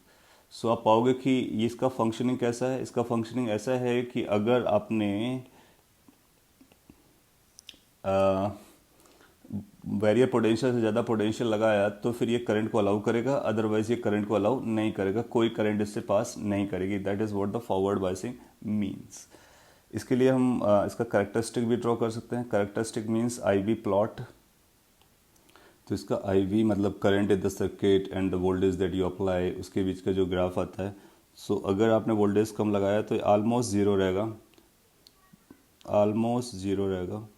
सो आप पाओगे कि ये इसका फंक्शनिंग कैसा है, इसका फंक्शनिंग ऐसा है कि अगर आपने बैरियर पोटेंशियल से ज़्यादा पोटेंशियल लगाया तो फिर ये करंट को अलाउ करेगा, अदरवाइज ये करंट को अलाउ नहीं करेगा, कोई करंट इससे पास नहीं करेगी। That is what the forward biasing means. इसके लिए हम इसका कैरेक्टरिस्टिक भी ड्रॉ कर सकते हैं। Characteristic means I V plot, तो इसका आई वी मतलब current in the circuit and the voltage that you apply, उसके बीच का जो ग्राफ आता है। सो अगर आपने वोल्टेज कम लगाया तो ऑलमोस्ट ज़ीरो रहेगा,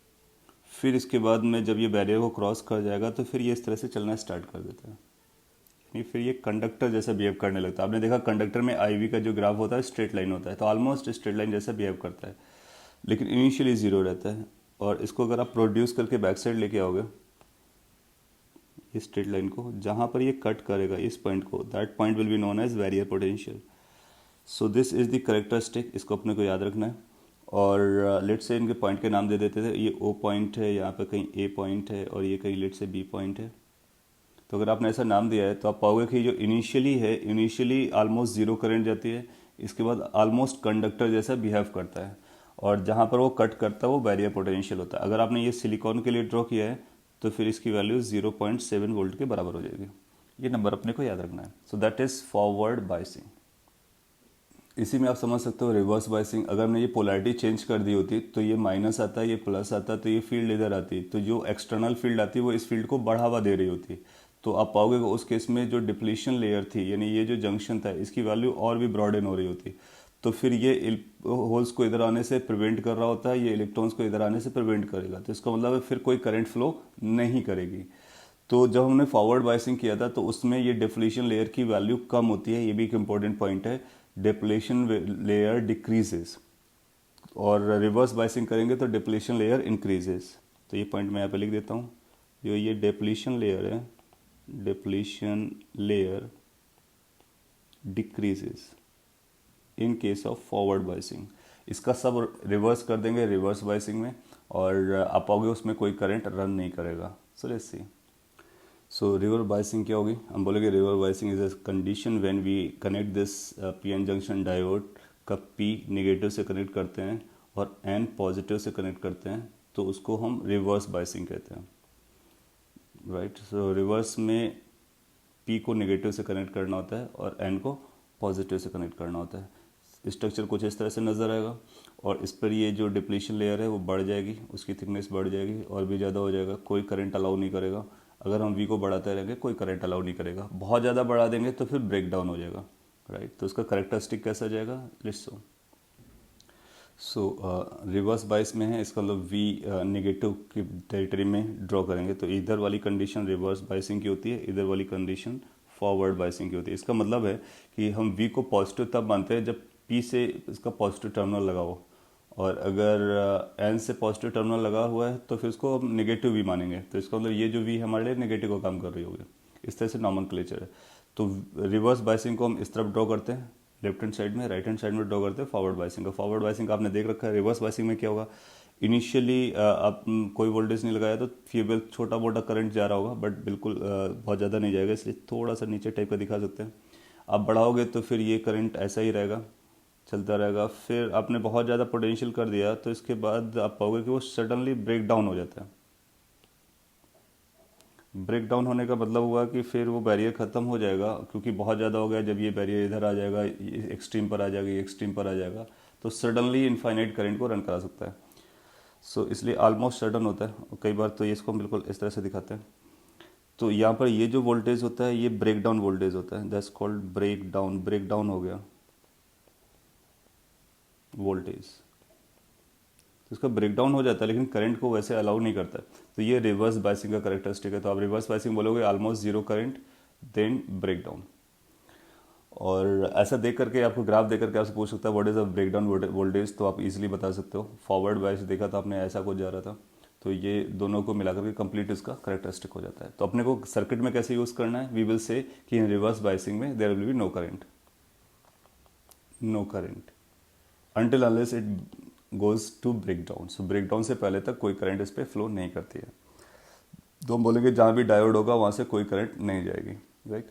फिर इसके बाद में जब ये बैरियर को क्रॉस कर जाएगा तो फिर ये इस तरह से चलना स्टार्ट कर देता है, यानी फिर ये कंडक्टर जैसा बिहेव करने लगता है। आपने देखा कंडक्टर में आई वी का जो ग्राफ होता है स्ट्रेट लाइन होता है, तो ऑलमोस्ट स्ट्रेट लाइन जैसा बिहेव करता है, लेकिन इनिशियली ज़ीरो रहता है। और इसको अगर आप प्रोड्यूस करके बैक साइड लेके आओगे इस स्ट्रेट लाइन को, जहाँ पर ये कट करेगा इस पॉइंट को, that point will be known as barrier potential. So this is the characteristic, इसको अपने को याद रखना है। और लेट से इनके पॉइंट के नाम दे देते थे, ये ओ पॉइंट है, यहाँ पे कहीं ए पॉइंट है और ये कहीं लेट से बी पॉइंट है। तो अगर आपने ऐसा नाम दिया है तो आप पाओगे कि जो इनिशियली है, इनिशियली ऑलमोस्ट ज़ीरो करंट जाती है, इसके बाद ऑलमोस्ट कंडक्टर जैसा बिहेव करता है, और जहाँ पर वो कट करता है वो बैरियर पोटेंशियल होता है। अगर आपने ये सिलिकॉन के लिए ड्रॉ किया है तो फिर इसकी वैल्यू 0.7 वोल्ट के बराबर हो जाएगी। ये नंबर अपने को याद रखना है। So that is forward biasing. इसी में आप समझ सकते हो रिवर्स बायसिंग। अगर हमने ये पोलैरिटी चेंज कर दी होती तो ये माइनस आता, ये प्लस आता, तो ये फील्ड इधर आती, तो जो एक्सटर्नल फील्ड आती वो इस फील्ड को बढ़ावा दे रही होती। तो आप पाओगे कि उस केस में जो डिप्लीशन लेयर थी, यानी ये जो जंक्शन था, इसकी वैल्यू और भी ब्रॉडन हो रही होती। तो फिर ये होल्स को इधर आने से प्रिवेंट कर रहा होता है, ये इलेक्ट्रॉन्स को इधर आने से प्रिवेंट करेगा। तो इसका मतलब है फिर कोई करंट फ्लो नहीं करेगी। तो जब हमने फॉरवर्ड बायसिंग किया था तो उसमें ये डिप्लीशन लेयर की वैल्यू कम होती है। ये भी एक इंपॉर्टेंट पॉइंट है, डिप्लीशन लेयर डिक्रीजेस। और रिवर्स बायसिंग करेंगे तो डिप्लीशन लेयर इंक्रीजेस। तो ये पॉइंट मैं यहाँ पे लिख देता हूँ। जो ये डिप्लीशन लेयर है, depletion layer decreases in case of forward biasing. इसका सब रिवर्स कर देंगे रिवर्स बायसिंग में, और आप पाओगे उसमें कोई करंट रन नहीं करेगा। So let's see. So reverse biasing क्या होगी? हम बोलेंगे reverse biasing is a condition when we connect this PN junction diode का पी नेगेटिव से कनेक्ट करते हैं और एन पॉजिटिव से कनेक्ट करते हैं, तो उसको हम रिवर्स बायसिंग कहते हैं, राइट। सो रिवर्स में पी को नेगेटिव से कनेक्ट करना होता है और एन को पॉजिटिव से कनेक्ट करना होता है। स्ट्रक्चर कुछ इस तरह से नज़र आएगा, और इस पर ये जो डिप्लीशन लेयर है वो बढ़ जाएगी, उसकी थिकनेस बढ़ जाएगी और भी ज़्यादा हो जाएगा। कोई करंट अलाउ नहीं करेगा। अगर हम वी को बढ़ाते रहेंगे कोई करंट अलाउ नहीं करेगा। बहुत ज़्यादा बढ़ा देंगे तो फिर ब्रेक डाउन हो जाएगा, राइट। तो उसका करेक्टरिस्टिक कैसा जाएगा? लेट्स सो रिवर्स बायस में है, इसका मतलब वी नेगेटिव की टेरिटरी में ड्रॉ करेंगे। तो इधर वाली कंडीशन रिवर्स बायसिंग की होती है, इधर वाली कंडीशन फॉरवर्ड बायसिंग की होती है। इसका मतलब है कि हम वी को पॉजिटिव तब मानते हैं जब पी से इसका पॉजिटिव टर्मिनल लगा हो, और अगर एन से पॉजिटिव टर्मिनल लगा हुआ है तो फिर इसको हम नेगेटिव वी मानेंगे। तो इसका मतलब ये जो वी हमारे लिए नेगेटिव का काम कर रही होगी। इस तरह से नॉमेनक्लेचर है। तो रिवर्स बायसिंग को हम इस तरफ ड्रॉ करते हैं, लेफ्ट हैंड साइड में, राइट हैंड साइड में ड्रॉ करते हैं फॉरवर्ड बायसिंग का। फॉरवर्ड बायसिंग का आपने देख रखा है। रिवर्स बायसिंग में क्या होगा? इनिशियली आप कोई वोल्टेज नहीं लगाया तो केवल छोटा मोटा करंट जा रहा होगा, बट बिल्कुल बहुत ज़्यादा नहीं जाएगा, इसलिए थोड़ा सा नीचे टाइप का दिखा सकते हैं। आप बढ़ाओगे तो फिर ये करंट ऐसा ही रहेगा, चलता रहेगा। फिर आपने बहुत ज़्यादा पोटेंशियल कर दिया तो इसके बाद आप पाओगे कि वो सडनली ब्रेक डाउन हो जाता है। ब्रेक डाउन होने का मतलब हुआ कि फिर वो बैरियर ख़त्म हो जाएगा, क्योंकि बहुत ज़्यादा हो गया। जब ये बैरियर इधर आ जाएगा, ये एक्सट्रीम पर आ जाएगा, ये एक्सट्रीम पर आ जाएगा, तो सडनली इनफाइनाइट करंट को रन करा सकता है। सो इसलिए ऑलमोस्ट सडन होता है। और कई बार तो ये इसको हम बिल्कुल इस तरह से दिखाते हैं। तो यहाँ पर ये जो वोल्टेज होता है ये ब्रेक डाउन वोल्टेज होता है, that's called break down. Break down हो गया वोल्टेज, तो इसका ब्रेकडाउन हो जाता है, लेकिन करंट को वैसे अलाउ नहीं करता है। तो ये रिवर्स बायसिंग का करेक्टरिस्टिक है। तो आप रिवर्स बायसिंग बोलोगे almost zero current then breakdown. और ऐसा देख करके आपको ग्राफ देख करके आपसे पूछ सकता है what is a breakdown voltage, तो आप इजीली बता सकते हो। फॉरवर्ड बायस देखा था आपने, ऐसा कुछ जा रहा था, तो ये दोनों को मिलाकर के कंप्लीट इसका करेक्टरिस्टिक हो जाता है। तो अपने को सर्किट में कैसे यूज़ करना है? वी विल से कि इन रिवर्स बायसिंग में there will be no current, no current until unless it goes to breakdown। सो ब्रेकडाउन से पहले तक कोई करंट इस पर फ्लो नहीं करती है। तो हम बोलेंगे जहाँ भी डायोड होगा वहाँ से कोई करंट नहीं जाएगी, राइट।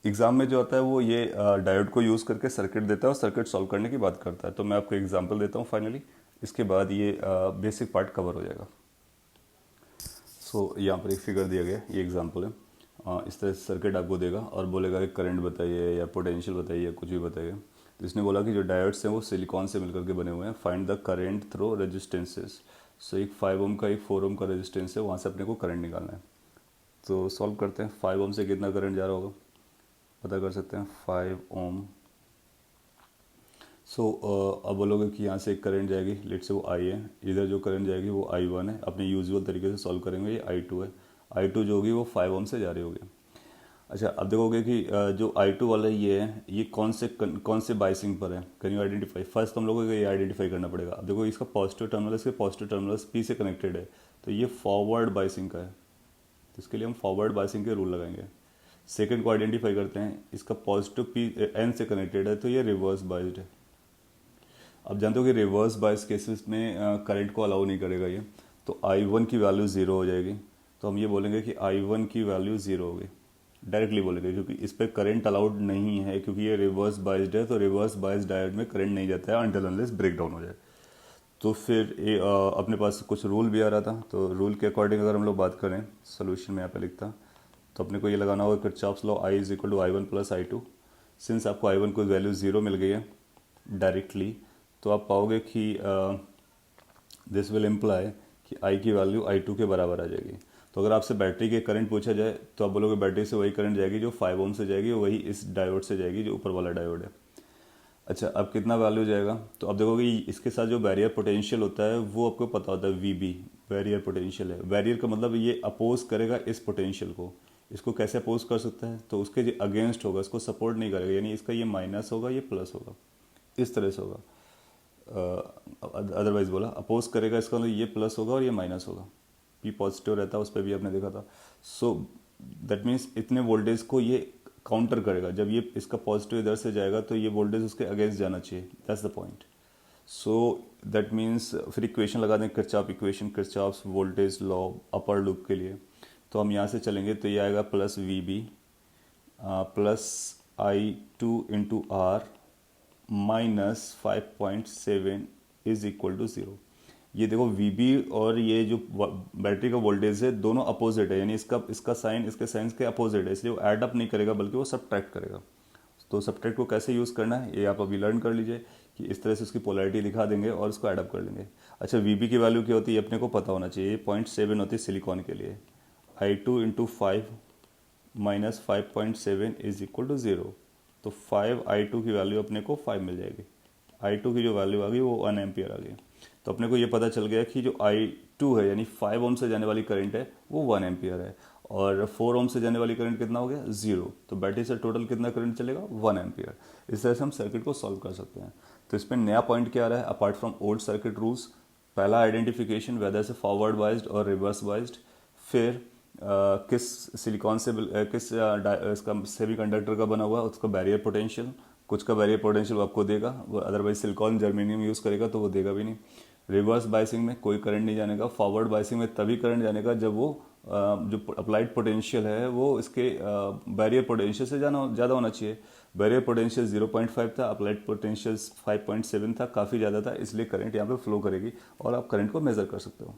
एग्जाम में जो होता है वो ये डायोड को यूज़ करके सर्किट देता है और सर्किट सॉल्व करने की बात करता है। तो मैं आपको एग्जांपल देता हूँ फाइनली, इसके बाद ये बेसिक पार्ट कवर हो जाएगा। सो यहाँ पर एक फिगर दिया गया, ये एग्जांपल है। इस तरह से सर्किट आपको देगा और बोलेगा कि करंट बताइए या पोटेंशियल बताइए या कुछ भी बताइए। तो इसने बोला कि जो डायोड्स हैं वो सिलिकॉन से मिलकर के बने हुए हैं। Find the current through resistances. So एक 5 ओम का एक 4 ओम का रेजिस्टेंस है, वहाँ से अपने को करंट निकालना है। तो सॉल्व करते हैं। 5 ओम से कितना करंट जा रहा होगा पता कर सकते हैं। 5 ओम। सो अब बोलोगे कि यहाँ से एक करंट जाएगी, लेट से वो आई है, इधर जो करंट जाएगी वो I1 है। अपने यूजुअल तरीके से सॉल्व करेंगे। ये I2 है, I2 जो होगी वो 5 ओम से जा रही होगी। अच्छा, अब देखोगे कि जो I2 वाला ये है, ये कौन से बाइसिंग पर है? Can you identify? फर्स्ट हम लोगों को ये आइडेंटिफाई करना पड़ेगा। अब देखो इसका पॉजिटिव टर्मिनल, इसके पॉजिटिव टर्मिनल पी से कनेक्टेड है, तो ये फॉरवर्ड बाइसिंग का है। तो इसके लिए हम फॉरवर्ड बाइसिंग के रूल लगाएंगे। सेकंड को आइडेंटिफाई करते हैं, इसका पॉजिटिव पी एन से कनेक्टेड है, तो ये रिवर्स बाइस्ड है। आप जानते हो कि रिवर्स बायस केसेस में करंट को अलाउ नहीं करेगा ये, तो I1 की वैल्यू ज़ीरो हो जाएगी। तो हम ये बोलेंगे कि I1 की वैल्यू ज़ीरो होगी, डायरेक्टली बोलेंगे, क्योंकि इस पर करंट अलाउड नहीं है, क्योंकि ये रिवर्स बायस्ड है। तो रिवर्स बायस्ड डायोड में करंट नहीं जाता है अनटिल अनलेस ब्रेक डाउन हो जाए। तो फिर अपने पास कुछ रूल भी आ रहा था, तो रूल के अकॉर्डिंग अगर हम लोग बात करें, सोल्यूशन में यहाँ पे लिखता, तो अपने को ये लगाना होगा Kirchhoff's law I is equal to I1 plus I2। Since आपको I1 को वैल्यू ज़ीरो मिल गई है डायरेक्टली, तो आप पाओगे कि दिस विल इम्प्लाई कि I की वैल्यू I2 के बराबर आ जाएगी। तो अगर आपसे बैटरी के करंट पूछा जाए तो आप बोलोगे बैटरी से वही करंट जाएगी जो 5 ओम से जाएगी, वही इस डायोड से जाएगी जो ऊपर वाला डायोड है। अच्छा, अब कितना वैल्यू जाएगा, तो आप देखोगे इसके साथ जो बैरियर पोटेंशियल होता है वो आपको पता होता है, VB बैरियर पोटेंशियल है। बैरियर का मतलब ये अपोज करेगा इस पोटेंशियल को। इसको कैसे अपोज कर सकता है, तो उसके जो अगेंस्ट होगा, इसको सपोर्ट नहीं करेगा, यानी इसका ये माइनस होगा, ये प्लस होगा, इस तरह से होगा। अदरवाइज बोला अपोज करेगा, इसका मतलब ये प्लस होगा और ये माइनस होगा। P पॉजिटिव रहता है, उस पर भी आपने देखा था। सो दैट मीन्स इतने वोल्टेज को ये काउंटर करेगा। जब ये इसका पॉजिटिव इधर से जाएगा तो ये वोल्टेज उसके अगेंस्ट जाना चाहिए, that's the point. So that means फिर इक्वेशन लगा दें, Kirchhoff equation, Kirchhoff's voltage law upper loop के लिए। तो हम यहाँ से चलेंगे तो ये आएगा plus VB plus I2 into R minus 5.7 is equal to zero. ये देखो VB और ये जो बैटरी का वोल्टेज है दोनों अपोजिट है, यानी इसका साइन इसके साइन के अपोजिट है, इसलिए वो ऐड अप नहीं करेगा बल्कि वो सब्ट्रैक्ट करेगा। तो सब्ट्रैक्ट को कैसे यूज़ करना है ये आप अभी लर्न कर लीजिए, कि इस तरह से उसकी पोलैरिटी दिखा देंगे और उसको ऐड अप कर लेंगे। अच्छा, VB की वैल्यू क्या होती है अपने को पता होना चाहिए, 0.7 होती है सिलिकॉन के लिए। I2 into 5 minus 5.7 is equal to zero. तो 5I2 की वैल्यू अपने को 5 मिल जाएगी। I2 की जो वैल्यू आ गई वो 1 एम्पियर आ गई। तो अपने को ये पता चल गया कि जो I2 है यानी 5 ओम से जाने वाली करंट है वो 1 एम्पियर है, और 4 ओम से जाने वाली करंट कितना हो गया, ज़ीरो। तो बैटरी से टोटल कितना करंट चलेगा, 1 एम्पियर। इस तरह से हम सर्किट को सॉल्व कर सकते हैं। तो इसमें नया पॉइंट क्या आ रहा है apart from old circuit rules. पहला आइडेंटिफिकेशन वेदर से फॉरवर्ड वाइज्ड और रिवर्स वाइज्ड। फिर किस सिलिकॉन से इसका सेमीकंडक्टर का बना हुआ है, उसका बैरियर पोटेंशियल, कुछ का बैरियर पोटेंशियल वो आपको देगा, वो अदरवाइज सिलिकॉन जर्मेनियम यूज़ करेगा तो वो देगा भी नहीं। रिवर्स बायसिंग में कोई करंट नहीं जाने का, फॉरवर्ड बायसिंग में तभी करंट जाने का जब वो जो अप्लाइड पोटेंशियल है वो इसके बैरियर पोटेंशियल से ज़्यादा होना चाहिए। बैरियर पोटेंशियल 0.5 था, अप्लाइड पोटेंशियल 5.7 था, काफ़ी ज़्यादा था, इसलिए करंट यहाँ पे फ्लो करेगी और आप करंट को मेज़र कर सकते हो।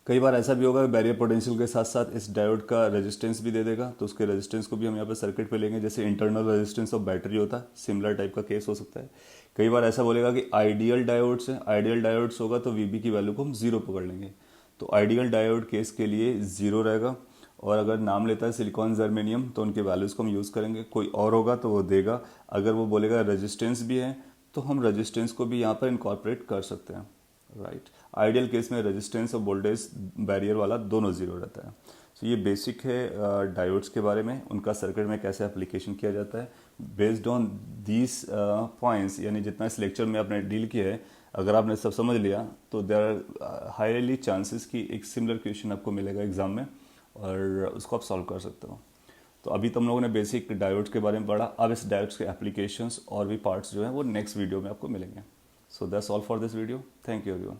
कई बार ऐसा भी होगा बैरियर पोटेंशियल के साथ साथ इस डायोड का रेजिस्टेंस भी दे देगा, तो उसके रेजिस्टेंस को भी हम यहाँ पे सर्किट पे लेंगे, जैसे इंटरनल रेजिस्टेंस ऑफ बैटरी होता है, सिमिलर टाइप का केस हो सकता है। कई बार ऐसा बोलेगा कि आइडियल डायोड्स है, आइडियल डायोड्स होगा तो VB की वैल्यू को हम जीरो पकड़ लेंगे। तो आइडियल डायोड केस के लिए जीरो रहेगा, और अगर नाम लेता है सिलिकॉन जर्मेनियम तो उनके वैल्यूज़ को हम यूज़ करेंगे। कोई और होगा तो वो देगा। अगर वो बोलेगा रेजिस्टेंस भी है तो हम रेजिस्टेंस को भी यहाँ पर इनकॉर्पोरेट कर सकते हैं, राइट। आइडियल केस में रेजिस्टेंस और वोल्टेज बैरियर वाला दोनों जीरो रहता है। तो ये बेसिक है डायोड्स के बारे में, उनका सर्किट में कैसे एप्लीकेशन किया जाता है। बेस्ड ऑन दीज पॉइंट्स, यानी जितना इस लेक्चर में आपने डील किया है, अगर आपने सब समझ लिया तो देर आर हाईली चांसेस कि एक सिमिलर क्वेश्चन आपको मिलेगा एग्जाम में और उसको आप सॉल्व कर सकते हो। तो अभी तुम लोगों ने बेसिक डायोड्स के बारे में पढ़ा, अब इस डायोड्स के एप्लीकेशंस और भी पार्ट्स जो हैं वो नेक्स्ट वीडियो में आपको मिलेंगे। So that's all for this video. Thank you everyone.